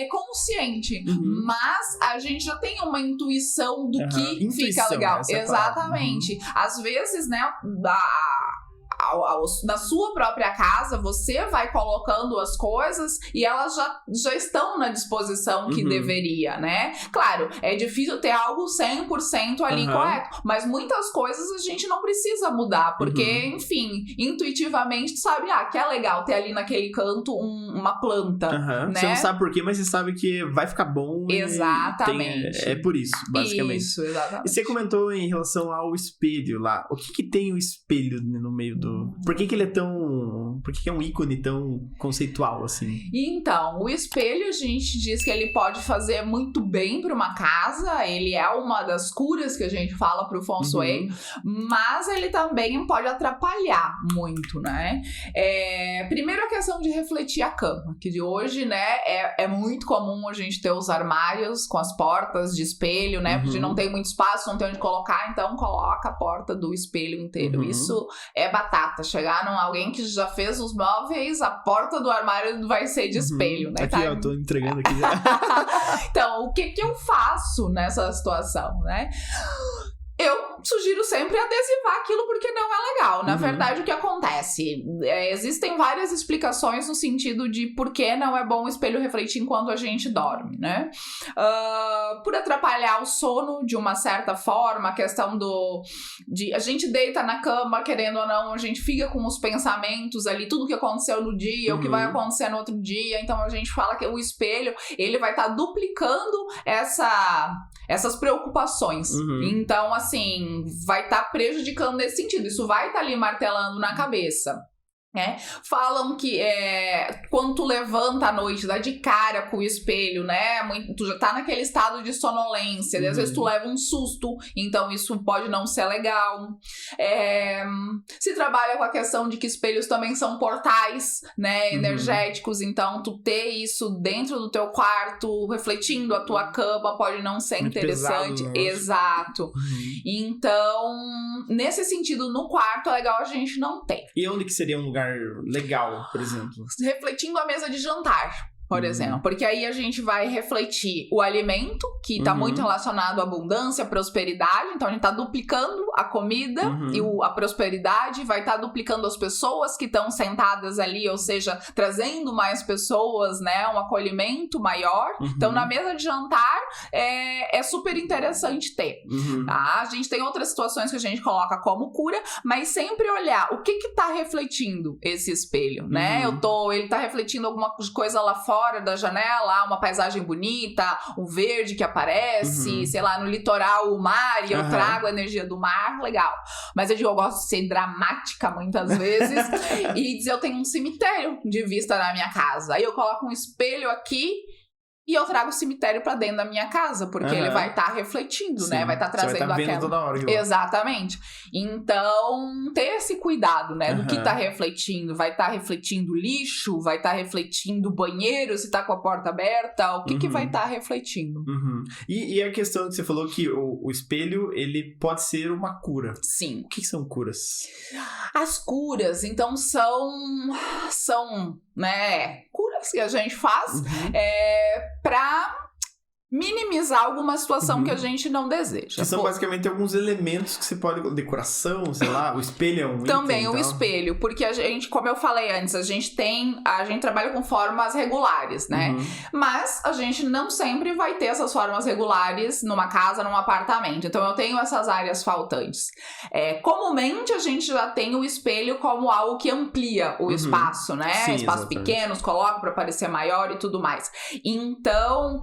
consciente, mas a gente já tem uma intuição do que fica legal. Exatamente. Às vezes, né, na sua própria casa, você vai colocando as coisas e elas já estão na disposição que deveria, né? Claro, é difícil ter algo 100% ali correto, mas muitas coisas a gente não precisa mudar, porque, enfim, intuitivamente tu sabe, que é legal ter ali naquele canto uma planta, né? Você não sabe por quê, mas você sabe que vai ficar bom. Exatamente. É por isso, basicamente. Isso, exatamente. E você comentou em relação ao espelho lá. O que tem o espelho no meio do... Por que ele é tão... Por que é um ícone tão conceitual, assim? Então, o espelho, a gente diz que ele pode fazer muito bem para uma casa, ele é uma das curas que a gente fala pro Feng Shui, mas ele também pode atrapalhar muito, né? Primeiro a questão de refletir a cama, que de hoje, né, é muito comum a gente ter os armários com as portas de espelho, né? Porque não tem muito espaço, não tem onde colocar, então coloca a porta do espelho inteiro. Isso é batata. Chegar alguém que já fez os móveis, a porta do armário vai ser de espelho, né? Aqui, eu tô entregando aqui já. Então, o que eu faço nessa situação, né? Eu sugiro sempre adesivar aquilo porque não é legal. Na verdade, o que acontece? Existem várias explicações no sentido de por que não é bom o espelho refletir enquanto a gente dorme, né? Por atrapalhar o sono de uma certa forma, a questão de a gente deita na cama, querendo ou não, a gente fica com os pensamentos ali, tudo que aconteceu no dia, o que vai acontecer no outro dia, então a gente fala que o espelho, ele vai estar duplicando essas preocupações. Então, assim, vai estar prejudicando nesse sentido. Isso vai estar ali martelando na cabeça. Falam que quando tu levanta à noite, dá de cara com o espelho, né? Tu já tá naquele estado de sonolência, às vezes tu leva um susto, então isso pode não ser legal. Se trabalha com a questão de que espelhos também são portais, né, energéticos, então tu ter isso dentro do teu quarto, refletindo a tua cama, pode não ser muito interessante. Pesado, exato. Então, nesse sentido, no quarto é legal a gente não ter. E onde que seria um lugar legal, por exemplo? Refletindo a mesa de jantar, por exemplo. Porque aí a gente vai refletir o alimento, que está muito relacionado à abundância, prosperidade. Então a gente está duplicando a comida e a prosperidade. Vai estar duplicando as pessoas que estão sentadas ali, ou seja, trazendo mais pessoas, né? Um acolhimento maior. Então na mesa de jantar é super interessante ter. Tá? A gente tem outras situações que a gente coloca como cura, mas sempre olhar o que está refletindo esse espelho, né? Ele está refletindo alguma coisa lá fora da janela, uma paisagem bonita, um verde que aparece, sei lá, no litoral, o mar, e eu trago a energia do mar, legal. Mas eu gosto de ser dramática muitas vezes e dizer, eu tenho um cemitério de vista na minha casa. Aí eu coloco um espelho aqui e eu trago o cemitério pra dentro da minha casa, porque ele vai estar refletindo, né? Vai estar trazendo vai vendo toda hora. Exatamente. Então, ter esse cuidado, né? Do que tá refletindo. Vai estar refletindo lixo, vai estar refletindo banheiro, se tá com a porta aberta, o que vai estar refletindo. E a questão que você falou que o espelho, ele pode ser uma cura. Sim. O que são curas? As curas, então, são, né, curas que a gente faz pra minimizar alguma situação que a gente não deseja. Que são basicamente alguns elementos que você pode... Decoração, sei lá, o espelho é um também item, o espelho, porque a gente, como eu falei antes, a gente trabalha com formas regulares, né? Mas a gente não sempre vai ter essas formas regulares numa casa, num apartamento. Então eu tenho essas áreas faltantes. Comumente a gente já tem o espelho como algo que amplia o espaço, né? Sim, espaços pequenos, coloca para parecer maior e tudo mais. Então,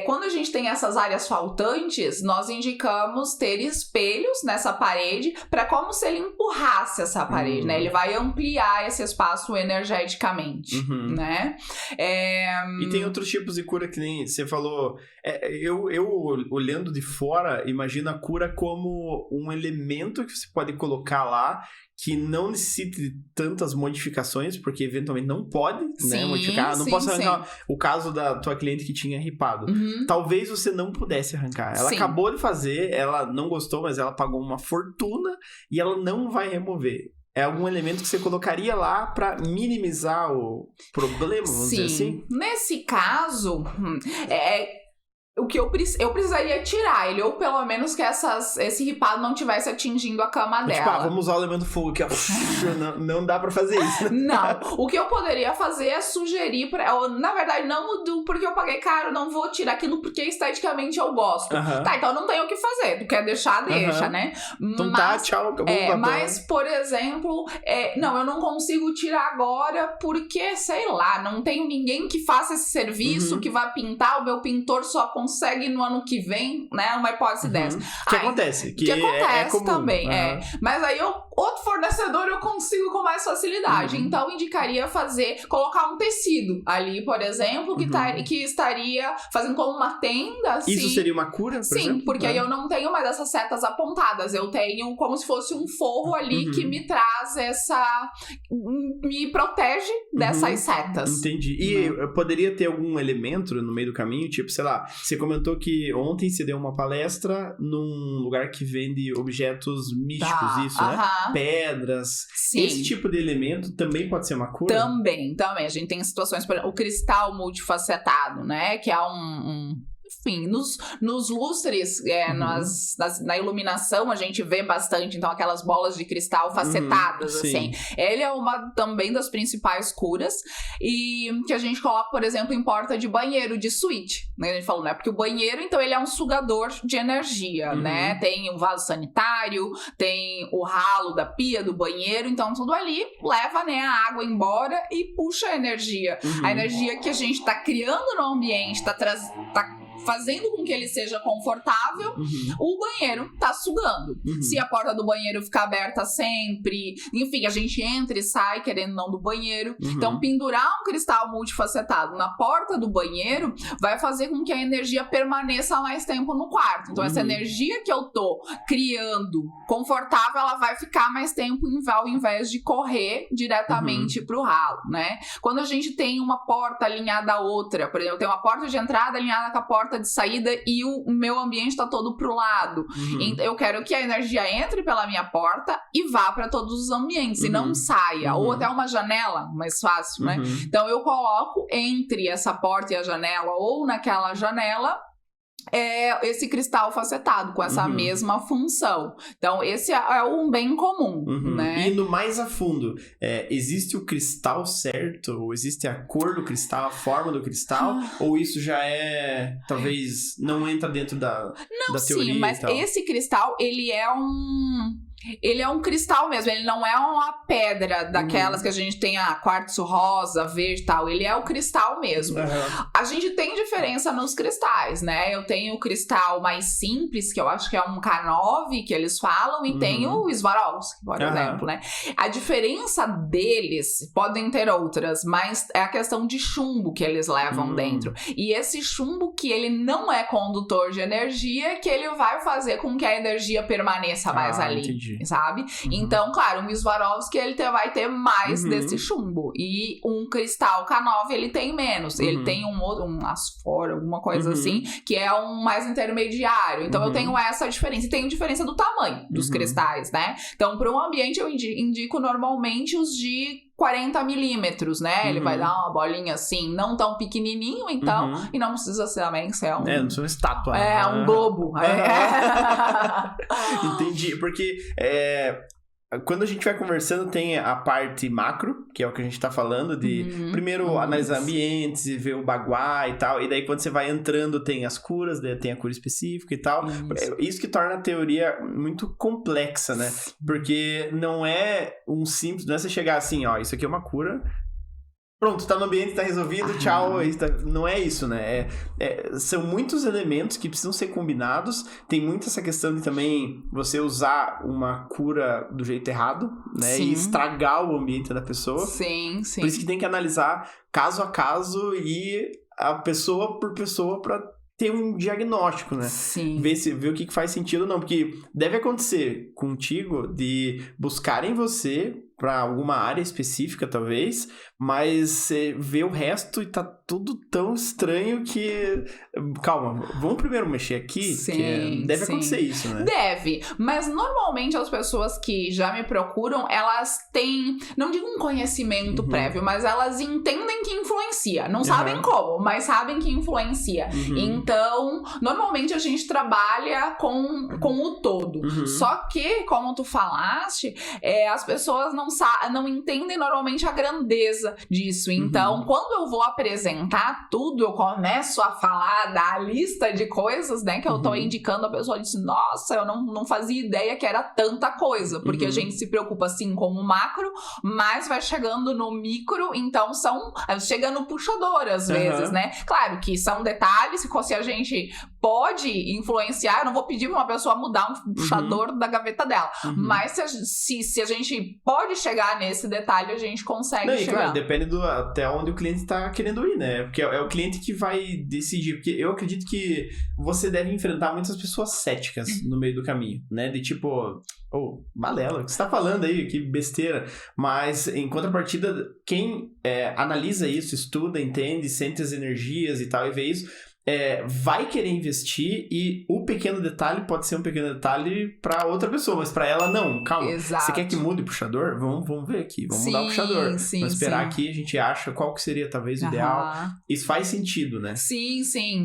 quando a gente tem essas áreas faltantes, nós indicamos ter espelhos nessa parede para como se ele empurrasse essa parede, né? Ele vai ampliar esse espaço energeticamente, né? E tem outros tipos de cura que nem você falou. Eu olhando de fora, imagino a cura como um elemento que você pode colocar lá que não necessite de tantas modificações, porque eventualmente não pode, né, modificar. Não posso arrancar o caso da tua cliente que tinha ripado. Talvez você não pudesse arrancar. Ela acabou de fazer, ela não gostou, mas ela pagou uma fortuna e ela não vai remover. É algum elemento que você colocaria lá pra minimizar o problema, vamos dizer assim? Nesse caso, o que eu precisaria tirar ele, ou pelo menos que esse ripado não estivesse atingindo a cama dela. Tipo, vamos usar o elemento fogo aqui, ó. Não dá pra fazer isso, né? Não, o que eu poderia fazer é sugerir na verdade, não porque eu paguei caro, não vou tirar aquilo porque esteticamente eu gosto. Tá, então não tem o que fazer, tu quer deixar, deixa, né? Então tá, tchau, acabou. Mas, por exemplo, não, eu não consigo tirar agora porque, sei lá, não tenho ninguém que faça esse serviço, que vá pintar, o meu pintor só consegue no ano que vem, né? Uma hipótese dessa. Que acontece. Que acontece comum. também, Mas aí outro fornecedor eu consigo com mais facilidade. Então, eu indicaria colocar um tecido ali, por exemplo, que estaria fazendo como uma tenda, assim. Isso seria uma cura, por exemplo? Sim, porque aí eu não tenho mais essas setas apontadas. Eu tenho como se fosse um forro ali que me traz me protege dessas setas. Entendi. E poderia ter algum elemento no meio do caminho? Tipo, sei lá, você comentou que ontem você deu uma palestra num lugar que vende objetos místicos, isso, né? Pedras. Sim. Esse tipo de elemento também pode ser uma cura? Também. A gente tem situações, por exemplo, o cristal multifacetado, né? Que é enfim, nos lustres, na iluminação a gente vê bastante, então aquelas bolas de cristal facetadas, assim. Ele é uma também das principais curas, e que a gente coloca, por exemplo, em porta de banheiro, de suíte, né? A gente falou, né? Porque o banheiro, então, ele é um sugador de energia, né? Tem o vaso sanitário, tem o ralo da pia do banheiro, então tudo ali leva, né, a água embora e puxa a energia. A energia que a gente tá criando no ambiente, tá fazendo com que ele seja confortável, o banheiro tá sugando. Se a porta do banheiro ficar aberta sempre, enfim, a gente entra e sai querendo não do banheiro. Então, pendurar um cristal multifacetado na porta do banheiro vai fazer com que a energia permaneça mais tempo no quarto. Então, essa energia que eu tô criando confortável, ela vai ficar mais tempo ao invés de correr diretamente pro ralo, né? Quando a gente tem uma porta alinhada à outra, por exemplo, tem uma porta de entrada alinhada com a porta de saída e o meu ambiente tá todo pro lado. Então, eu quero que a energia entre pela minha porta e vá para todos os ambientes e não saia. Ou até uma janela, mais fácil, né? Então, eu coloco entre essa porta e a janela ou naquela janela esse cristal facetado com essa mesma função. Então, esse é um bem comum, né? Indo mais a fundo, existe o cristal certo? Ou existe a cor do cristal, a forma do cristal? Ou isso já talvez, não entra dentro da teoria? Sim, mas esse cristal, ele é um cristal mesmo, ele não é uma pedra daquelas que a gente tem quartzo rosa, verde e tal, ele é o cristal mesmo. A gente tem diferença nos cristais, né? Eu tenho o cristal mais simples, que eu acho que é um K9, que eles falam, e tem o Swarovski, por exemplo, né? A diferença deles, podem ter outras, mas é a questão de chumbo que eles levam dentro. E esse chumbo que ele não é condutor de energia, que ele vai fazer com que a energia permaneça mais ali. Entendi. Sabe? Então, claro, o Swarovski ele vai ter mais desse chumbo. E um cristal K9 ele tem menos. Ele tem um asfora, alguma coisa assim, que é um mais intermediário. Então, eu tenho essa diferença. E tem a diferença do tamanho dos cristais, né? Então, para um ambiente, eu indico normalmente os de 40 milímetros, né? Ele vai dar uma bolinha assim, não tão pequenininho, então, e não precisa também ser não precisa uma estátua. Um globo. Entendi, porque quando a gente vai conversando, tem a parte macro, que é o que a gente tá falando, de primeiro analisar ambientes e ver o baguá e tal, e daí quando você vai entrando tem as curas, daí tem a cura específica e tal. Isso que torna a teoria muito complexa, né? Porque não é simples, não é você chegar assim, isso aqui é uma cura, pronto, tá no ambiente, tá resolvido, tchau. Não é isso, né? São muitos elementos que precisam ser combinados. Tem muito essa questão de também você usar uma cura do jeito errado, né? E estragar o ambiente da pessoa. Sim. Por isso que tem que analisar caso a caso e a pessoa por pessoa pra ter um diagnóstico, né? Sim. Ver o que faz sentido ou não. Porque deve acontecer contigo de buscarem você pra alguma área específica, talvez, mas você vê o resto e tá tudo tão estranho que... Calma, vamos primeiro mexer aqui? Sim, deve sim. acontecer isso, né? Deve, mas normalmente as pessoas que já me procuram, elas têm, não digo um conhecimento prévio, mas elas entendem que influencia. Não sabem como, mas sabem que influencia. Então, normalmente a gente trabalha com o todo. Só que, como tu falaste, as pessoas não entendem normalmente a grandeza disso. Então, quando eu vou apresentar tudo, eu começo a falar da lista de coisas, né, que eu tô indicando, a pessoa diz, nossa, eu não fazia ideia que era tanta coisa, porque a gente se preocupa, assim, com o macro, mas vai chegando no micro, então chega no puxador, às vezes, né? Claro que são detalhes, se a gente pode influenciar, eu não vou pedir pra uma pessoa mudar um puxador da gaveta dela, mas se a gente pode chegar nesse detalhe, a gente consegue chegar. Claro, depende até onde o cliente tá querendo ir, né? Porque é o cliente que vai decidir, porque eu acredito que você deve enfrentar muitas pessoas céticas no meio do caminho, né? De tipo, balela, o que você tá falando aí? Que besteira. Mas, em contrapartida, quem analisa isso, estuda, entende, sente as energias e tal, e vê isso, vai querer investir, e o pequeno detalhe pode ser um pequeno detalhe pra outra pessoa, mas pra ela não, calma. Exato. Você quer que mude o puxador? Vamos ver aqui, vamos mudar o puxador. Vamos esperar aqui, a gente acha qual que seria talvez o ideal. Isso faz sentido, né? Sim.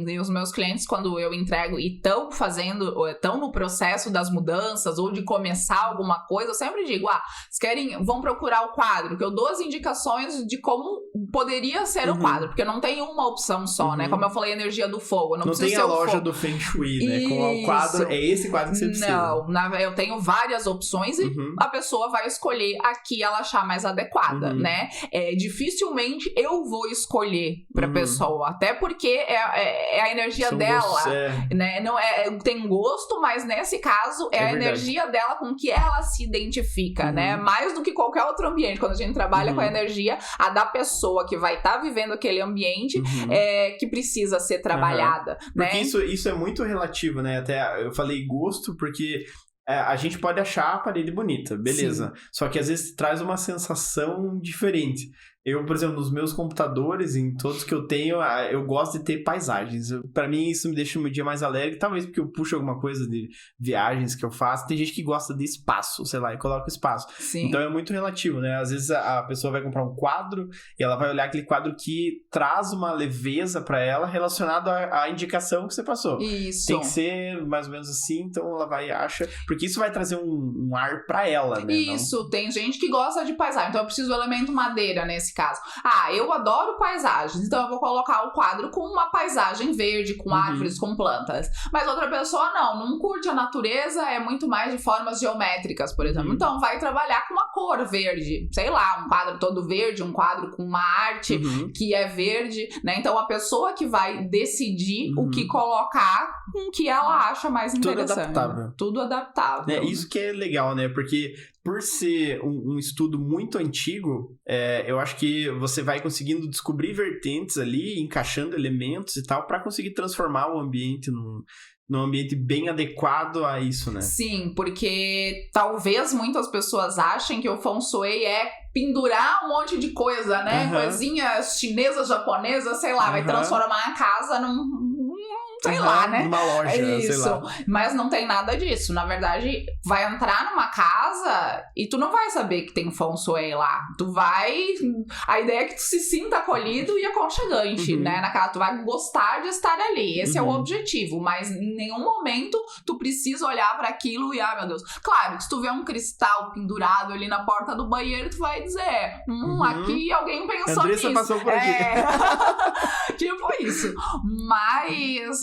E os meus clientes, quando eu entrego e estão no processo das mudanças ou de começar alguma coisa, eu sempre digo, vão procurar o quadro, que eu dou as indicações de como poderia ser o quadro, porque não tem uma opção só, né? Como eu falei, energia do fogo. Não tem a loja do Feng Shui, né? Com o quadro, é esse quadro que você precisa. Não, eu tenho várias opções e a pessoa vai escolher a que ela achar mais adequada, né? Dificilmente eu vou escolher pra pessoa, até porque é a energia dela, né? Não tem gosto, mas nesse caso é a verdade. Energia dela com que ela se identifica, né? Mais do que qualquer outro ambiente. Quando a gente trabalha com a energia, a da pessoa que vai estar vivendo aquele ambiente, que precisa ser trabalhada, né? Porque isso é muito relativo, né? Até eu falei gosto porque a gente pode achar a parede bonita, beleza. Sim. Só que às vezes traz uma sensação diferente. Eu, por exemplo, nos meus computadores, em todos que eu tenho, eu gosto de ter paisagens. Pra mim, isso me deixa o meu dia mais alegre. Talvez porque eu puxo alguma coisa de viagens que eu faço. Tem gente que gosta de espaço, sei lá, e coloca espaço. Sim. Então é muito relativo, né? Às vezes a pessoa vai comprar um quadro e ela vai olhar aquele quadro que traz uma leveza pra ela relacionado à indicação que você passou. Isso. Tem que ser mais ou menos assim, então ela vai e acha... Porque isso vai trazer um ar pra ela, né? Isso, tem gente que gosta de paisagem. Então eu preciso do elemento madeira nesse caso. Eu adoro paisagens, então eu vou colocar o quadro com uma paisagem verde, com árvores, com plantas. Mas outra pessoa não curte a natureza, é muito mais de formas geométricas, por exemplo. Então vai trabalhar com uma cor verde, sei lá, um quadro todo verde, um quadro com uma arte que é verde, né? Então a pessoa que vai decidir o que colocar com o que ela acha mais interessante. Tudo adaptável. Isso que é legal, né? Porque por ser um estudo muito antigo, eu acho que você vai conseguindo descobrir vertentes ali, encaixando elementos e tal, para conseguir transformar o ambiente num ambiente bem adequado a isso, né? Sim, porque talvez muitas pessoas achem que o Feng Shui é pendurar um monte de coisa, né? Coisinhas chinesas, japonesas, sei lá, vai transformar a casa sei lá, né? Numa loja, isso. Sei lá. Mas não tem nada disso. Na verdade, vai entrar numa casa e tu não vai saber que tem Feng Shui lá. A ideia é que tu se sinta acolhido e aconchegante, né? Na casa, tu vai gostar de estar ali. Esse é o objetivo. Mas em nenhum momento tu precisa olhar pra aquilo e, meu Deus. Claro, que se tu vê um cristal pendurado ali na porta do banheiro, tu vai dizer, aqui alguém pensou Andressa nisso. Passou por aqui. Tipo isso.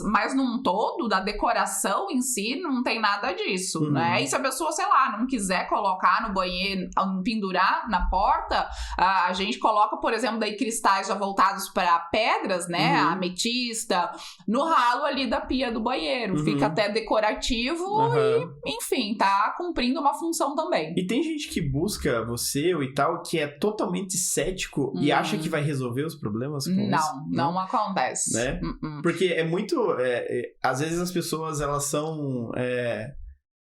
Mas num todo, da decoração em si, não tem nada disso, né? E se a pessoa, sei lá, não quiser colocar no banheiro, pendurar na porta, a gente coloca, por exemplo, daí cristais já voltados para pedras, né? A ametista, no ralo ali da pia do banheiro. Fica até decorativo e, enfim, tá cumprindo uma função também. E tem gente que busca você e tal, que é totalmente cético e acha que vai resolver os problemas com isso. Não acontece. Né? Porque é muito... às vezes as pessoas, elas são...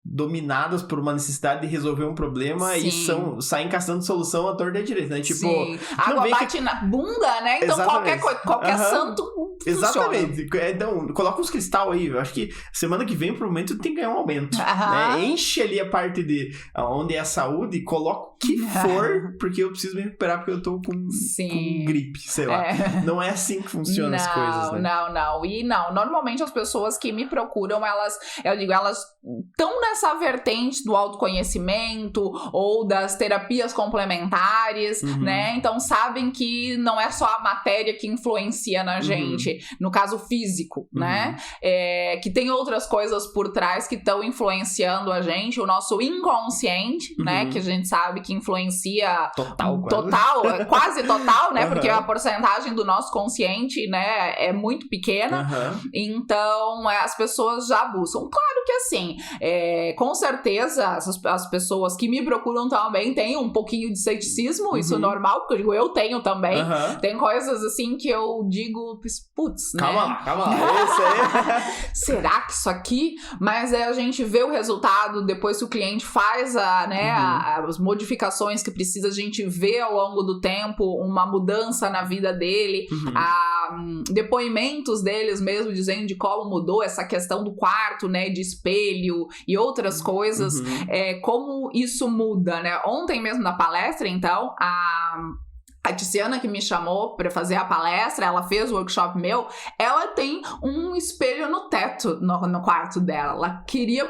dominadas por uma necessidade de resolver um problema e saem caçando solução à torta e à direita, né? Tipo, sim. Água bate na bunda, né? Então qualquer santo funciona. Exatamente. Então, coloca uns cristal aí. Eu acho que semana que vem, provavelmente, tem que ganhar um aumento. Né? Enche ali a parte de onde é a saúde e coloca o que for, porque eu preciso me recuperar porque eu tô com gripe, sei lá. Não é assim que funcionam as coisas, né? Não. E normalmente as pessoas que me procuram, elas estão nessa vertente do autoconhecimento ou das terapias complementares, né? Então sabem que não é só a matéria que influencia na gente, no caso físico, né? Que tem outras coisas por trás que estão influenciando a gente, o nosso inconsciente, né? Que a gente sabe que influencia quase total, né? Porque a porcentagem do nosso consciente, né, é muito pequena. Então, as pessoas já buscam. Claro que assim, com certeza, as pessoas que me procuram também têm um pouquinho de ceticismo, isso é normal, porque eu digo, eu tenho também. Tem coisas assim que eu digo, putz, né? Calma lá, esse aí. Será que isso aqui? Mas a gente vê o resultado depois que o cliente faz as modificações que precisa, a gente vê ao longo do tempo uma mudança na vida dele, depoimentos deles mesmo dizendo de como mudou essa questão do quarto, né, de espelho e outras coisas, como isso muda, né? Ontem mesmo na palestra, então, a Tiziana que me chamou pra fazer a palestra, ela fez o workshop meu, ela tem um espelho no teto no quarto dela. Ela queria,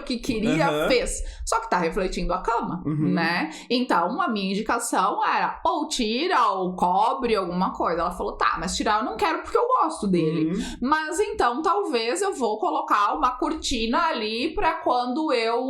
fez. Só que tá refletindo a cama, né? Então, a minha indicação era ou tira ou cobre alguma coisa. Ela falou, tá, mas tirar eu não quero porque eu gosto dele. Mas então, talvez eu vou colocar uma cortina ali pra quando eu...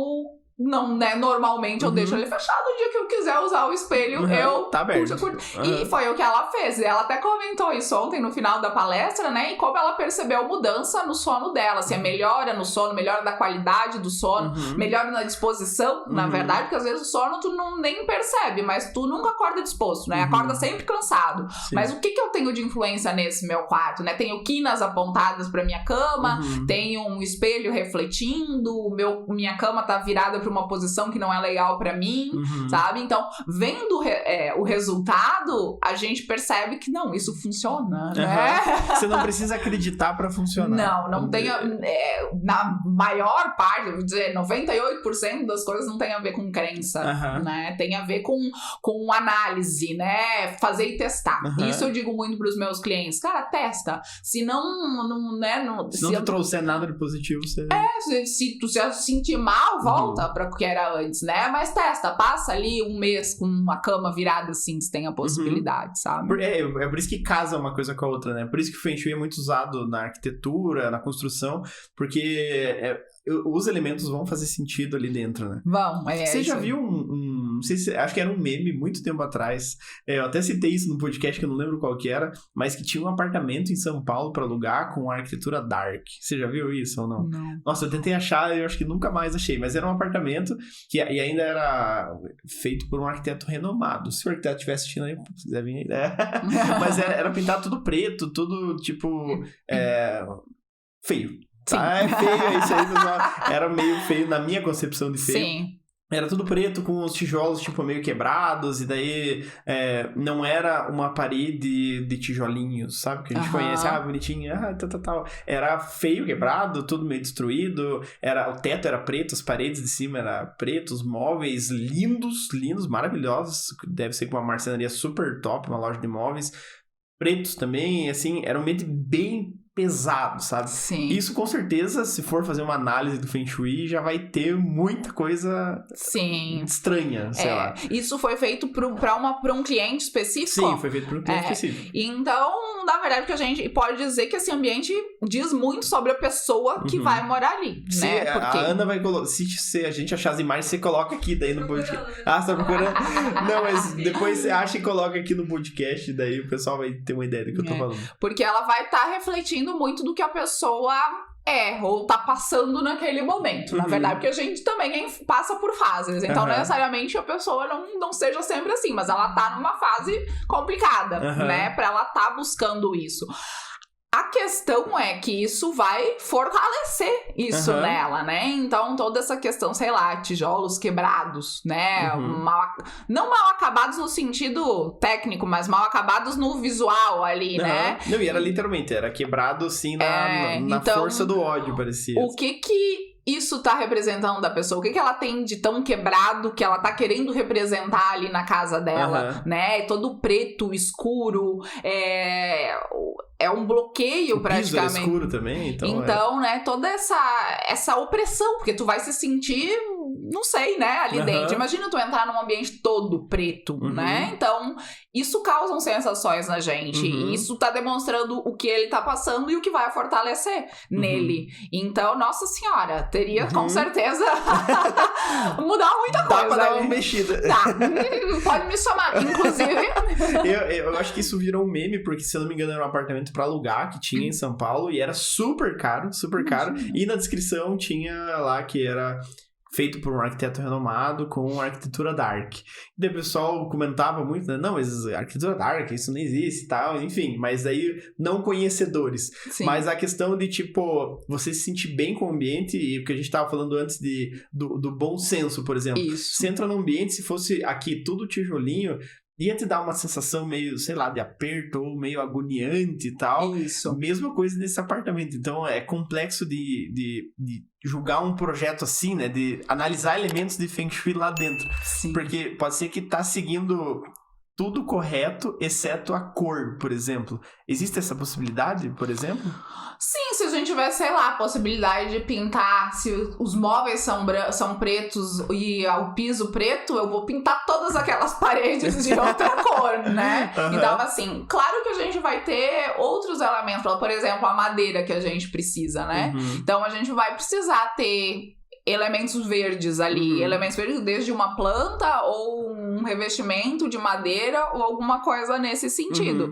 Não, né? Normalmente eu deixo ele fechado. O dia que eu quiser usar o espelho, eu tá aberto. E foi o que ela fez. Ela até comentou isso ontem no final da palestra, né? E como ela percebeu mudança no sono dela. Assim, melhora no sono, melhora da qualidade do sono, melhora na disposição, na verdade, porque às vezes o sono tu nem percebe, mas tu nunca acorda disposto, né? Acorda sempre cansado. Sim. Mas o que eu tenho de influência nesse meu quarto, né? Tenho quinas apontadas pra minha cama, tenho um espelho refletindo, minha cama tá virada pra uma posição que não é legal pra mim, sabe? Então, vendo o resultado, a gente percebe que não, isso funciona, né? Você não precisa acreditar pra funcionar. Não tem na maior parte, eu vou dizer, 98% das coisas não tem a ver com crença, né? Tem a ver com análise, né? Fazer e testar. Isso eu digo muito pros meus clientes. Cara, testa. Se não, né? Se não trouxer nada de positivo, você... Se tu se sentir mal, volta pra o que era antes, né? Mas testa, passa ali um mês com uma cama virada assim, se tem a possibilidade, sabe? É por isso que casa uma coisa com a outra, né? Por isso que o Feng Shui é muito usado na arquitetura, na construção, porque os elementos vão fazer sentido ali dentro, né? Vão, Você já viu não sei se... Acho que era um meme muito tempo atrás. Eu até citei isso no podcast, que eu não lembro qual que era, mas que tinha um apartamento em São Paulo pra alugar com arquitetura dark. Você já viu isso ou não? Não. Nossa, eu tentei achar, eu acho que nunca mais achei, mas era um apartamento que e ainda era feito por um arquiteto renomado. Se o arquiteto estivesse assistindo aí, se quiser vir aí, mas era pintado tudo preto, tudo tipo feio. Tá? É feio, é isso aí, pessoal. Era meio feio na minha concepção de feio. Sim. Era tudo preto, com os tijolos, tipo, meio quebrados, e daí não era uma parede de tijolinhos, sabe? Que a gente conhece, bonitinho, tal. Era feio, quebrado, tudo meio destruído, o teto era preto, as paredes de cima eram pretos, móveis lindos, maravilhosos, deve ser com uma marcenaria super top, uma loja de móveis, pretos também, assim, era um ambiente bem pesado, sabe? Sim. Isso com certeza, se for fazer uma análise do Feng Shui, já vai ter muita coisa estranha, sei lá. Isso foi feito pra um cliente específico? Sim, foi feito pra um cliente específico. Então, na verdade, que a gente pode dizer que esse ambiente diz muito sobre a pessoa que vai morar ali, Sim, né? Porque... a Ana vai colocar... Se a gente achar as imagens, você coloca aqui, daí no podcast. Você tá procurando? Não, mas depois você acha e coloca aqui no podcast, daí o pessoal vai ter uma ideia do que eu tô falando. Porque ela vai estar refletindo muito do que a pessoa ou tá passando naquele momento, na verdade, porque a gente também passa por fases, então não necessariamente a pessoa não seja sempre assim, mas ela tá numa fase complicada, né, pra ela tá buscando isso. A questão é que isso vai fortalecer isso nela, né? Então, toda essa questão, sei lá, tijolos quebrados, né? Não mal acabados no sentido técnico, mas mal acabados no visual ali, né? Não, e era literalmente, era quebrado assim na então, força do ódio, parecia. O que isso tá representando da pessoa? O que ela tem de tão quebrado que ela tá querendo representar ali na casa dela, né? Todo preto, escuro, é um bloqueio praticamente. O piso é escuro também, então né, toda essa opressão, porque tu vai se sentir, não sei, né, ali dentro. Imagina tu entrar num ambiente todo preto, né? Então, isso causa sensações na gente. E isso tá demonstrando o que ele tá passando e o que vai fortalecer nele. Então, nossa senhora, teria com certeza mudar muita coisa. Dá pra dar uma mexida. Tá. Pode me chamar, inclusive. Eu acho que isso virou um meme, porque se eu não me engano era um apartamento pra alugar que tinha em São Paulo e era super caro. E na descrição tinha lá que era feito por um arquiteto renomado com arquitetura dark. E daí o pessoal comentava muito, né? Não, mas arquitetura dark, isso não existe e tal, enfim. Mas aí, não conhecedores. Sim. Mas a questão de, tipo, você se sentir bem com o ambiente, e o que a gente tava falando antes do bom senso, por exemplo. Isso. Você entra num ambiente, se fosse aqui tudo tijolinho, ia te dar uma sensação meio, sei lá, de aperto ou meio agoniante e tal. Isso. Mesma coisa nesse apartamento. Então, é complexo de julgar um projeto assim, né? De analisar elementos de Feng Shui lá dentro. Sim. Porque pode ser que tá seguindo tudo correto, exceto a cor, por exemplo. Existe essa possibilidade, por exemplo? Sim, se a gente tiver, sei lá, a possibilidade de pintar, se os móveis são pretos e o piso preto, eu vou pintar todas aquelas paredes de outra cor, né? Então, assim, claro que a gente vai ter outros elementos, por exemplo, a madeira que a gente precisa, né? Então, a gente vai precisar ter elementos verdes ali, elementos verdes desde uma planta ou um revestimento de madeira ou alguma coisa nesse sentido.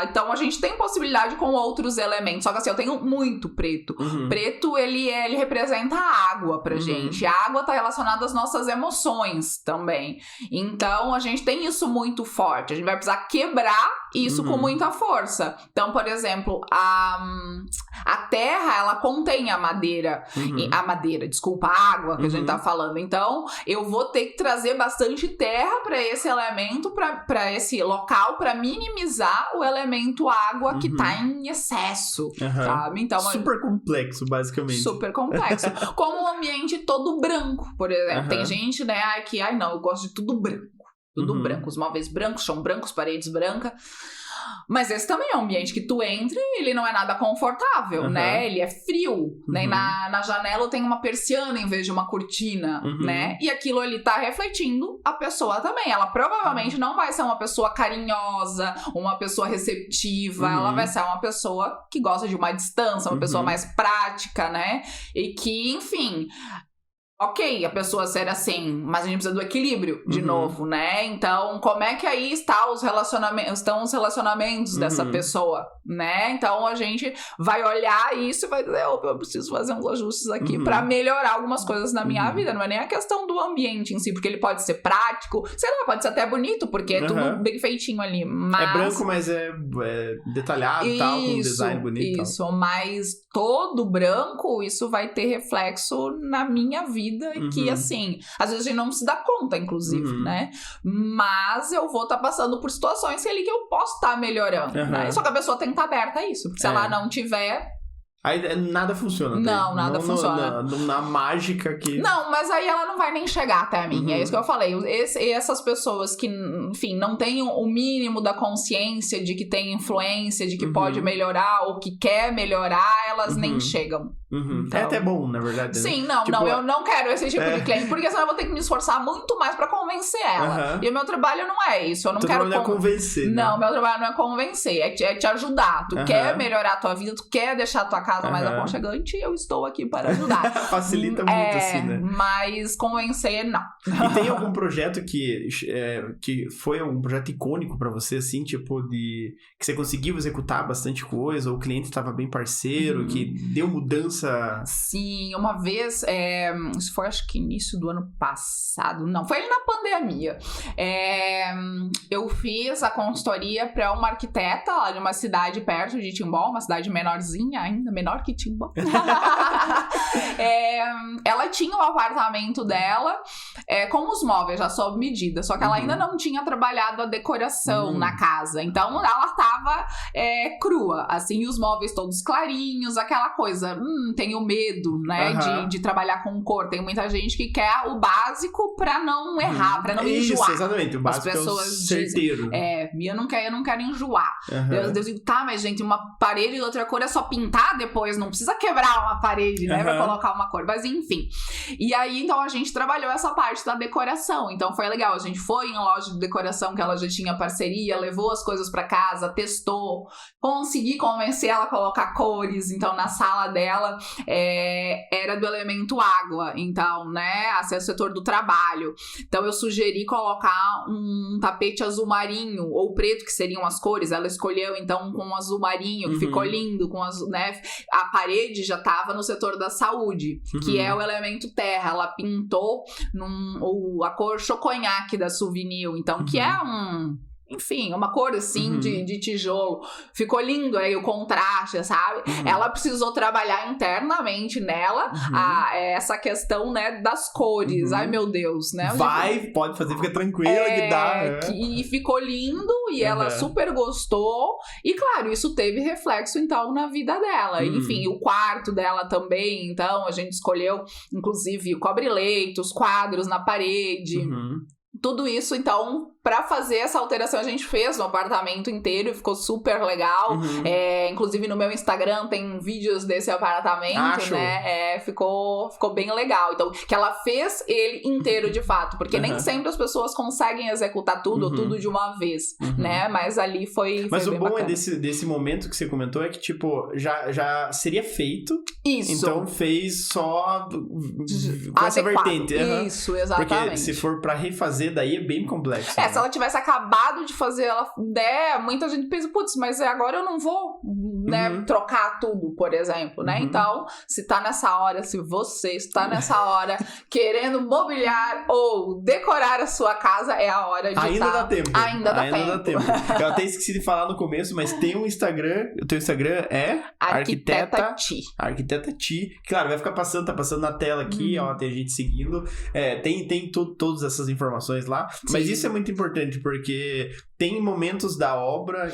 Então a gente tem possibilidade com outros elementos, só que assim, eu tenho muito preto. Preto, ele representa a água pra gente. A água tá relacionada às nossas emoções também. Então a gente tem isso muito forte, a gente vai precisar quebrar isso com muita força. Então, por exemplo, a terra, ela contém a madeira, a água que a gente tá falando. Então, eu vou ter que trazer bastante terra para esse elemento, para esse local, para minimizar o elemento água que tá em excesso, sabe? Então, super complexo, basicamente. Super complexo. Como um ambiente todo branco, por exemplo. Tem gente, né, que, não, eu gosto de tudo branco. Tudo branco, os móveis brancos, chão brancos, paredes brancas. Mas esse também é um ambiente que tu entra e ele não é nada confortável, né? Ele é frio, né? E na janela tem uma persiana em vez de uma cortina, né? E aquilo ali tá refletindo a pessoa também. Ela provavelmente não vai ser uma pessoa carinhosa, uma pessoa receptiva. Ela vai ser uma pessoa que gosta de uma distância, uma pessoa mais prática, né? E que, enfim... Ok, a pessoa ser assim, mas a gente precisa do equilíbrio, de novo, né? Então, como é que aí estão os relacionamentos dessa pessoa, né? Então, a gente vai olhar isso e vai dizer, eu preciso fazer uns ajustes aqui pra melhorar algumas coisas na minha vida. Não é nem a questão do ambiente em si, porque ele pode ser prático, sei lá, pode ser até bonito, porque é tudo bem feitinho ali, mas... É branco, mas é detalhado e tal, com um design bonito. Isso, mas todo branco, isso vai ter reflexo na minha vida. E que, assim, às vezes a gente não se dá conta, inclusive, né? Mas eu vou estar passando por situações ali que eu posso estar melhorando, né? Só que a pessoa tem que estar aberta a isso. Porque se ela não tiver... Aí nada funciona. Não, nada funciona. Na mágica que... Não, mas aí ela não vai nem chegar até mim. É isso que eu falei. Essas pessoas que, enfim, não têm o mínimo da consciência de que tem influência, de que pode melhorar ou que quer melhorar, elas nem chegam. Então... É até bom, na verdade. Sim, né? Eu não quero esse tipo de cliente, porque senão eu vou ter que me esforçar muito mais pra convencer ela. E o meu trabalho não é isso. Eu não quero convencer. Não, meu trabalho não é convencer, é te ajudar. Tu quer melhorar a tua vida, tu quer deixar a tua casa mais aconchegante, eu estou aqui para ajudar. Facilita muito, assim, né? Mas convencer, não. E tem algum projeto que foi um projeto icônico pra você, assim, tipo, que você conseguiu executar bastante coisa, ou o cliente estava bem parceiro, que deu mudança? Sim, uma vez, isso foi acho que início do ano passado, não, foi ali na pandemia. Eu fiz a consultoria para uma arquiteta lá de uma cidade perto de Timbó, uma cidade menorzinha ainda, menor que Timbó. Ela tinha o apartamento dela com os móveis já sob medida, só que ela ainda não tinha trabalhado a decoração na casa, então ela tava crua, assim, e os móveis todos clarinhos, aquela coisa, tenho medo, né, de trabalhar com cor. Tem muita gente que quer o básico pra não errar, pra não enjoar. Isso, exatamente, o básico. As pessoas é o certeiro. Eu não quero enjoar. Eu digo, tá, mas gente, uma parede de outra cor é só pintar depois, não precisa quebrar uma parede, né, pra colocar uma cor, mas enfim. E aí, então, a gente trabalhou essa parte da decoração, então foi legal, a gente foi em loja de decoração que ela já tinha parceria, levou as coisas pra casa, testou, consegui convencer ela a colocar cores, então na sala dela era do elemento água, então, né, assim, é o setor do trabalho, então eu sugeri colocar um tapete azul marinho ou preto, que seriam as cores, ela escolheu então com azul marinho, que ficou lindo, com azul, né, a parede já tava no setor da saúde, que é o elemento terra, ela pintou a cor choconhaque da Souvenir, então, que é enfim, uma cor assim de tijolo. Ficou lindo aí o contraste, sabe? Ela precisou trabalhar internamente nela essa questão, né, das cores. Ai, meu Deus, né? Pode fazer, fica tranquila que dá. E ficou lindo e ela super gostou. E claro, isso teve reflexo então na vida dela. Enfim, o quarto dela também, então a gente escolheu inclusive cobre-leitos, quadros na parede. Tudo isso, então, pra fazer essa alteração, a gente fez no apartamento inteiro e ficou super legal. Inclusive, no meu Instagram tem vídeos desse apartamento, né? Ficou bem legal. Então, que ela fez ele inteiro, de fato. Porque nem sempre as pessoas conseguem executar tudo, tudo de uma vez, né? Mas ali foi Mas bem o bom bacana. desse momento que você comentou é que, tipo, já seria feito. Isso. Então, fez só com essa vertente. Isso, exatamente. Porque se for pra refazer, daí é bem complexo. Se ela tivesse acabado de fazer, muita gente pensa, putz, mas agora eu não vou, né, trocar tudo, por exemplo, né? Então, se tá nessa hora, se você está nessa hora querendo mobiliar ou decorar a sua casa, é a hora de Ainda dá tempo. Ainda dá tempo. Eu até esqueci de falar no começo, mas tem um Instagram, o teu Instagram é Arquiteta Ti. Arquiteta Ti. Claro, vai ficar tá passando na tela aqui, ó, tem gente seguindo. Tem todas essas informações lá. Mas isso é muito importante, porque tem momentos da obra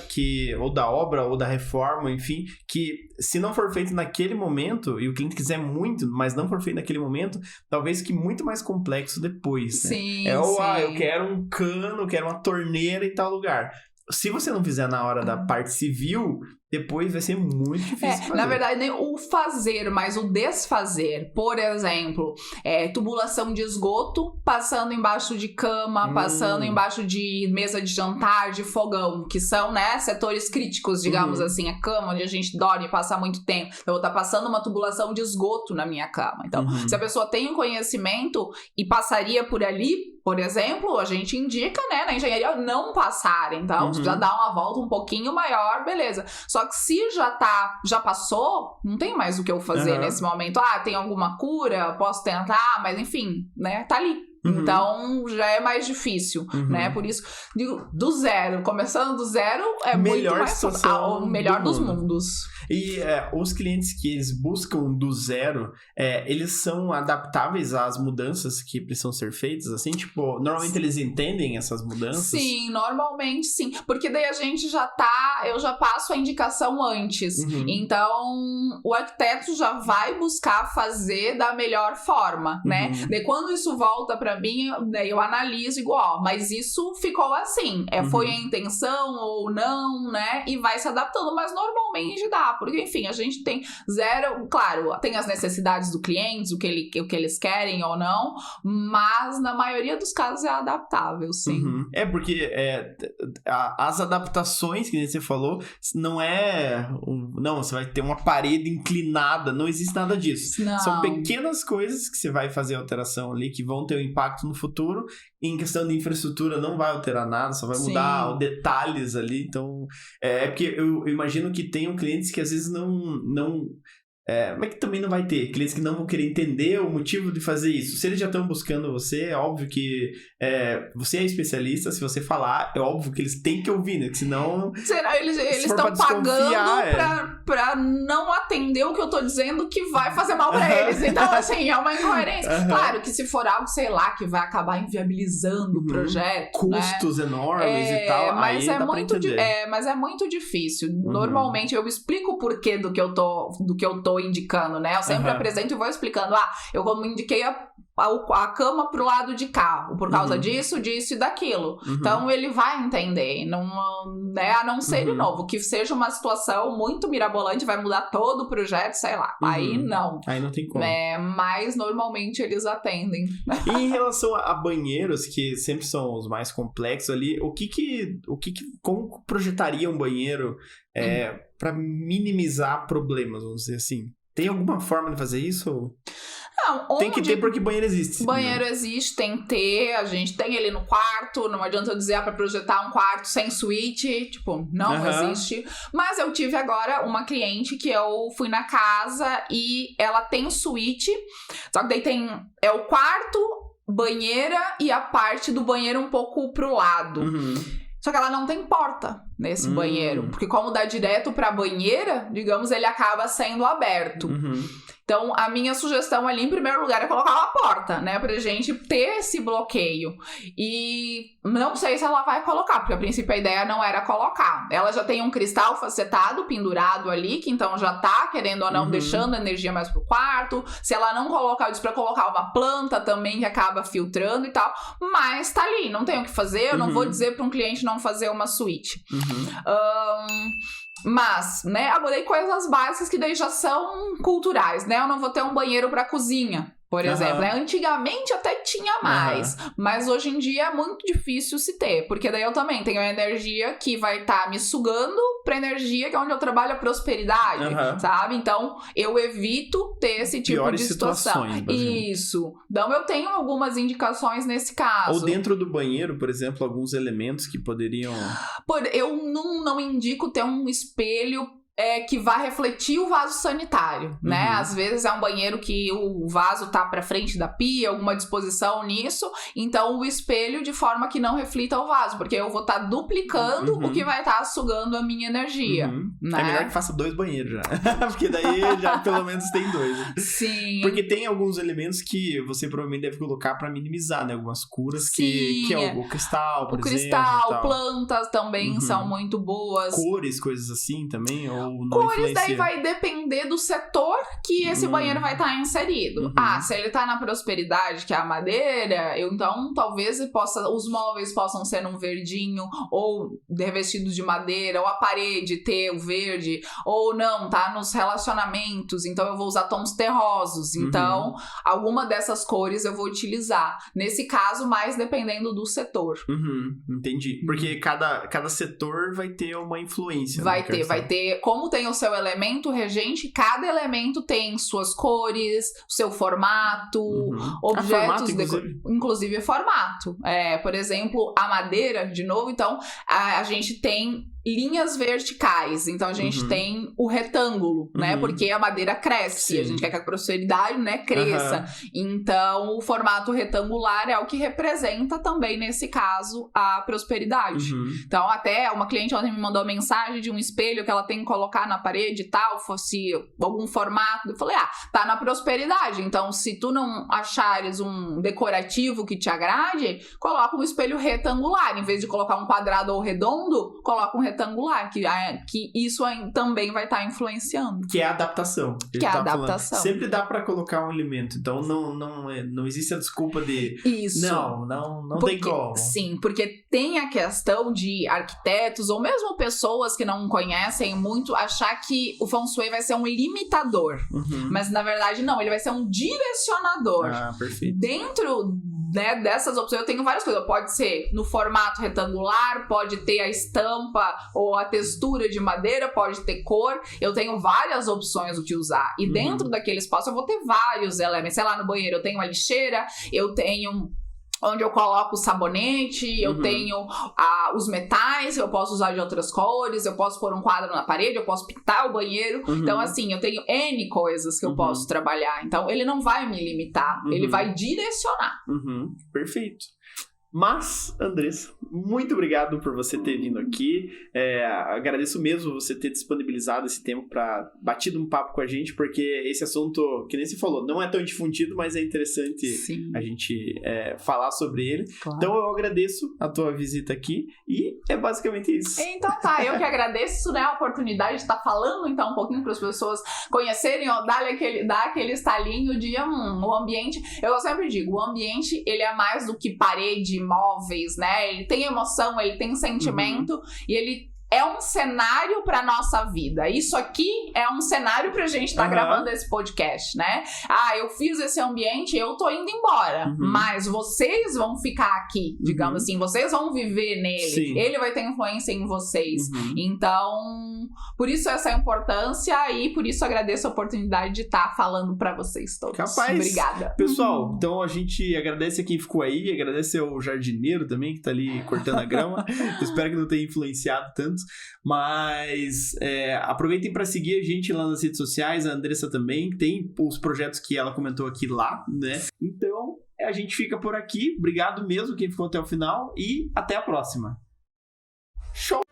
ou da reforma, enfim, que se não for feito naquele momento, e o cliente quiser muito, mas não for feito naquele momento, talvez fique muito mais complexo depois, né? Sim, eu quero um cano, eu quero uma torneira em tal lugar. Se você não fizer na hora da parte civil, depois vai ser muito difícil fazer. Na verdade, nem o fazer, mas o desfazer. Por exemplo, tubulação de esgoto passando embaixo de cama, passando embaixo de mesa de jantar, de fogão, que são, né, setores críticos, digamos assim. A cama, onde a gente dorme e passa muito tempo. Eu vou estar passando uma tubulação de esgoto na minha cama. Então, se a pessoa tem um conhecimento e passaria por ali, por exemplo, a gente indica, né, na engenharia não passar. Então, se precisar dar uma volta um pouquinho maior, beleza. Só que se já passou, não tem mais o que eu fazer nesse momento. Tem alguma cura, posso tentar, mas enfim, né, tá ali. Então, já é mais difícil, né? Por isso, digo, do zero, começando do zero, é melhor muito mais o melhor dos mundos. E os clientes que eles buscam do zero, eles são adaptáveis às mudanças que precisam ser feitas, assim? Tipo, normalmente eles entendem essas mudanças? Sim, normalmente sim. Porque daí a gente eu já passo a indicação antes. Então, o arquiteto já vai buscar fazer da melhor forma, né? Daí quando isso volta pra mim, daí eu analiso igual, mas isso ficou assim. Foi a intenção ou não, né? E vai se adaptando, mas normalmente dá. Porque, enfim, a gente tem zero... Claro, tem as necessidades do cliente, o que eles querem ou não, mas na maioria dos casos é adaptável, sim. Porque as adaptações que você falou, não você vai ter uma parede inclinada, não existe nada disso. Não. São pequenas coisas que você vai fazer alteração ali, que vão ter um impacto no futuro. Em questão de infraestrutura, não vai alterar nada, só vai mudar os detalhes ali. Então, porque eu imagino que tenham clientes que às vezes não Mas que também não vai ter clientes que não vão querer entender o motivo de fazer isso. Se eles já estão buscando você, é óbvio que você é especialista, se você falar, é óbvio que eles têm que ouvir, né? Que senão... Será eles estão pagando pra não atender o que eu tô dizendo que vai fazer mal pra eles. Então, assim, é uma incoerência. Claro que se for algo, sei lá, que vai acabar inviabilizando o projeto, custos enormes e tal, mas aí dá pra entender. Mas é muito difícil. Normalmente, eu explico o porquê do que eu tô indicando, né? Eu sempre apresento e vou explicando. Eu como indiquei a cama pro lado de cá, por causa disso e daquilo. Então, ele vai entender. Não, né? A não ser, de novo, que seja uma situação muito mirabolante, vai mudar todo o projeto, sei lá. Aí não. Aí não tem como. Mas, normalmente, eles atendem. E em relação a banheiros, que sempre são os mais complexos ali, como projetaria um banheiro para minimizar problemas, vamos dizer assim? Tem alguma forma de fazer isso? Não, tem que ter porque banheiro existe. Banheiro existe, tem que ter. A gente tem ele no quarto. Não adianta eu dizer pra projetar um quarto sem suíte. Tipo, não existe. Mas eu tive agora uma cliente que eu fui na casa e ela tem suíte. Só que daí tem o quarto, banheira e a parte do banheiro um pouco pro lado. Só que ela não tem porta nesse banheiro. Porque como dá direto pra banheira, digamos, ele acaba sendo aberto. Então, a minha sugestão ali, em primeiro lugar, é colocar uma porta, né? Pra gente ter esse bloqueio. E não sei se ela vai colocar, porque a princípio a ideia não era colocar. Ela já tem um cristal facetado pendurado ali, que então já tá, querendo ou não, deixando a energia mais pro quarto. Se ela não colocar, eu disse pra colocar uma planta também, que acaba filtrando e tal. Mas tá ali, não tem o que fazer. Eu não vou dizer pra um cliente não fazer uma suíte. Mas, né, abordei coisas básicas que daí já são culturais, né? Eu não vou ter um banheiro pra cozinha, por exemplo, né? Antigamente até tinha mais, mas hoje em dia é muito difícil se ter, porque daí eu também tenho a energia que vai estar me sugando pra energia que é onde eu trabalho a prosperidade, sabe? Então, eu evito ter esse tipo de situação. Isso. Então, eu tenho algumas indicações nesse caso. Ou dentro do banheiro, por exemplo, alguns elementos que poderiam... Eu não indico ter um espelho que vai refletir o vaso sanitário, né? Às vezes é um banheiro que o vaso tá pra frente da pia, alguma disposição nisso, então o espelho de forma que não reflita o vaso, porque eu vou estar duplicando o que vai estar sugando a minha energia, né? É melhor que faça 2 banheiros já, porque daí já pelo menos tem 2. Sim. Porque tem alguns elementos que você provavelmente deve colocar pra minimizar, né? Algumas curas que é o cristal, por exemplo. O cristal, plantas também são muito boas. Cores, coisas assim também, ou não cores influencia? Daí vai depender do setor que esse banheiro vai estar inserido. Se ele tá na prosperidade, que é a madeira, então talvez os móveis possam ser num verdinho, ou revestidos de madeira, ou a parede ter o verde, ou não, tá nos relacionamentos, então eu vou usar tons terrosos. Então, alguma dessas cores eu vou utilizar. Nesse caso, mais dependendo do setor. Entendi. Porque cada setor vai ter uma influência. Vai ter. Como tem o seu elemento regente, cada elemento tem suas cores, o seu formato, objetos, inclusive formato. Por exemplo, a madeira, de novo, então, a gente tem linhas verticais, então a gente tem o retângulo, né, porque a madeira cresce, a gente quer que a prosperidade, né, cresça, então o formato retangular é o que representa também, nesse caso, a prosperidade. Então até uma cliente ontem me mandou mensagem de um espelho que ela tem que colocar na parede e tal, fosse algum formato, eu falei, tá na prosperidade, então se tu não achares um decorativo que te agrade, coloca um espelho retangular, em vez de colocar um quadrado ou redondo, coloca um retangular, que isso também vai estar influenciando. Que é a adaptação. Que é a adaptação. Sempre dá pra colocar um elemento, então não existe a desculpa de... Isso. Não tem como. Sim, porque tem a questão de arquitetos, ou mesmo pessoas que não conhecem muito, achar que o Feng Shui vai ser um limitador. Mas, na verdade, não. Ele vai ser um direcionador. Perfeito. Dentro, né, dessas opções, eu tenho várias coisas. Pode ser no formato retangular, pode ter a estampa ou a textura de madeira, pode ter cor. Eu tenho várias opções do que usar. E dentro daquele espaço eu vou ter vários elementos. Sei lá, no banheiro eu tenho a lixeira, eu tenho onde eu coloco o sabonete, eu tenho os metais, eu posso usar de outras cores, eu posso pôr um quadro na parede, eu posso pintar o banheiro. Então, assim, eu tenho N coisas que eu posso trabalhar. Então, ele não vai me limitar, ele vai direcionar. Perfeito. Mas, Andressa, muito obrigado por você ter vindo aqui. Agradeço mesmo você ter disponibilizado esse tempo para batido um papo com a gente, porque esse assunto, que nem você falou, não é tão difundido, mas é interessante a gente falar sobre ele. Claro. Então eu agradeço a tua visita aqui e é basicamente isso. Então tá, eu que agradeço, né, a oportunidade de estar falando então um pouquinho para as pessoas conhecerem, ó, dar aquele estalinho de o ambiente. Eu sempre digo, o ambiente ele é mais do que parede, móveis, né? Ele tem emoção, ele tem sentimento e ele é um cenário para nossa vida. Isso aqui é um cenário pra gente estar gravando esse podcast, né? Eu fiz esse ambiente, eu tô indo embora, mas vocês vão ficar aqui, digamos assim, vocês vão viver nele. Sim. Ele vai ter influência em vocês. Então, por isso essa importância e por isso agradeço a oportunidade de estar falando para vocês todos. Capaz. Obrigada. Pessoal, então a gente agradece a quem ficou aí, agradece ao jardineiro também que tá ali cortando a grama. Espero que não tenha influenciado tanto. Mas aproveitem para seguir a gente lá nas redes sociais, a Andressa também tem os projetos que ela comentou aqui lá, né? Então a gente fica por aqui, obrigado mesmo quem ficou até o final e até a próxima. Show!